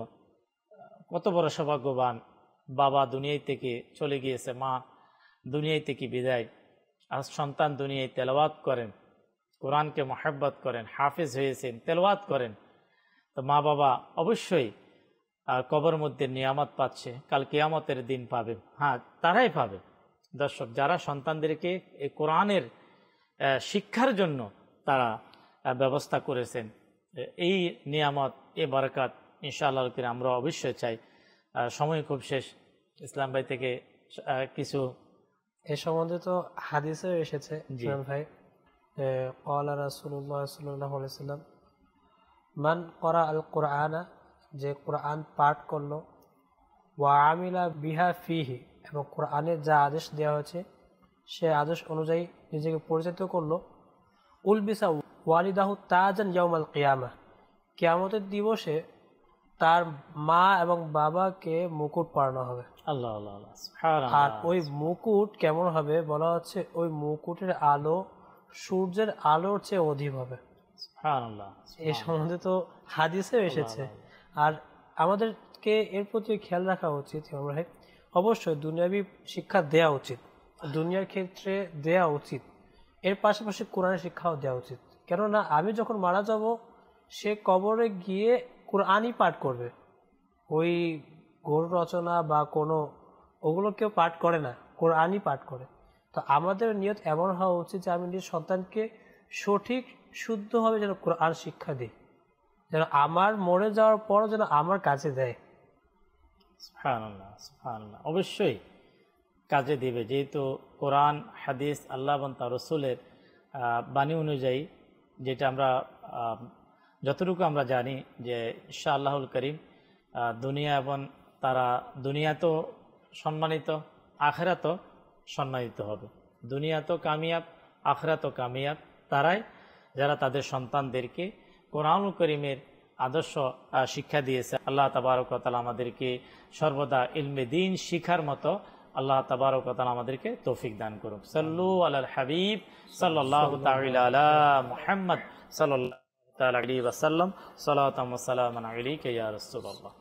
কত বড় সৌভাগ্যবান, বাবা দুনিয়ায় থেকে চলে গিয়েছে, মা দুনিয়ায় থেকে বিদায়, আর সন্তান দুনিয়ায় তেলাওয়াত করেন, কোরআনকে মহব্বত করেন, হাফেজ হয়েছেন, তেলাওয়াত করেন। তো মা বাবা অবশ্যই কবর মধ্যে নিয়ামত পাচ্ছে, কাল কিয়ামতের দিন পাবে। হ্যাঁ, তারাই পাবে দর্শক যারা সন্তানদেরকে এই কোরআনের শিক্ষার জন্য তারা ব্যবস্থা করেছেন। এই নিয়ামত, এই বরকত ইনশাআল্লাহ আমরা অবশ্যই চাই। সময় খুব শেষ, ইসলাম ভাই থেকে কিছু এ সম্বন্ধে তো হাদিসেও এসেছে ভাই, ক্বালা রাসূলুল্লাহ সাল্লাল্লাহু আলাইহি ওয়াসাল্লাম মান ক্বারা আল কুরআনা, যে কোরআন পাঠ করলো, ওয়া আমিলা বিহা ফিহি, এবং কোরআনের যা আদেশ দেওয়া হয়েছে সে আদেশ অনুযায়ী নিজেকে পরিচিত করলো, উলবিসা ওয়ালিদাহু তাজান ইয়াউমাল কিয়ামাহ, কিয়ামতের দিবসে তার মা এবং বাবাকে মুকুট পরানো হবে। আল্লাহ আল্লাহ আল্লাহ সুবহানাল্লাহ। আর ওই মুকুট কেমন হবে বলা হচ্ছে, ওই মুকুটের আলো সূর্যের আলোর চেয়ে অধিক হবে। সুবহানাল্লাহ। এই সম্বন্ধে তো হাদিসে এসেছে। আর আমাদেরকে এর প্রতি খেয়াল রাখা উচিত, ভাই অবশ্যই দুনিয়াবি শিক্ষা দেওয়া উচিত, দুনিয়ার ক্ষেত্রে দেওয়া উচিত, এর পাশাপাশি কোরআনের শিক্ষাও দেওয়া উচিত। কেননা আমি যখন মারা যাব সে কবরে গিয়ে কোরআনই পাঠ করবে, ওই গরু রচনা বা কোনো ওগুলো কেউ পাঠ করে না, কোরআনই পাঠ করে। তো আমাদের নিয়ত এমন হওয়া উচিত যে আমি নিজের সন্তানকে সঠিক শুদ্ধভাবে যেন কোরআন শিক্ষা দিই, যেন আমার মরে যাওয়ার পর যেন আমার কাছে দেয়। সুবহানাল্লাহ সুবহানাল্লাহ। অবশ্যই কাজে দিবে, যেহেতু কোরআন হাদিস আল্লাহ এবং তার রাসূলের বাণী অনুযায়ী, যেটা আমরা যতটুকু আমরা জানি যে ইনশাআল্লাহুল করিম দুনিয়া এবং তারা দুনিয়া তো সম্মানিত, আখিরাতও সম্মানিত হবে। দুনিয়া তো কামিয়াব, আখিরাতও কামিয়াব তারাই যারা তাদের সন্তানদেরকে কোরআনুল করিমের আদর্শ শিক্ষা দিয়েছে। আল্লাহ তাবারক ওয়া তাআলা আমাদেরকে সর্বদা ইলমে দ্বীন শিখার মতো আল্লাহ তাবারক ওয়া তাআলা আমাদেরকে তৌফিক দান করুন। সাল্লু আলাল হাবিব সাল্লাল্লাহু তাআলা আলা মুহাম্মদ সাল্লাল্লাহু তাআলা আলাইহি ওয়া সাল্লাম, সালাতাম ওয়া সালামান আলাইকা ইয়া রাসূলুল্লাহ।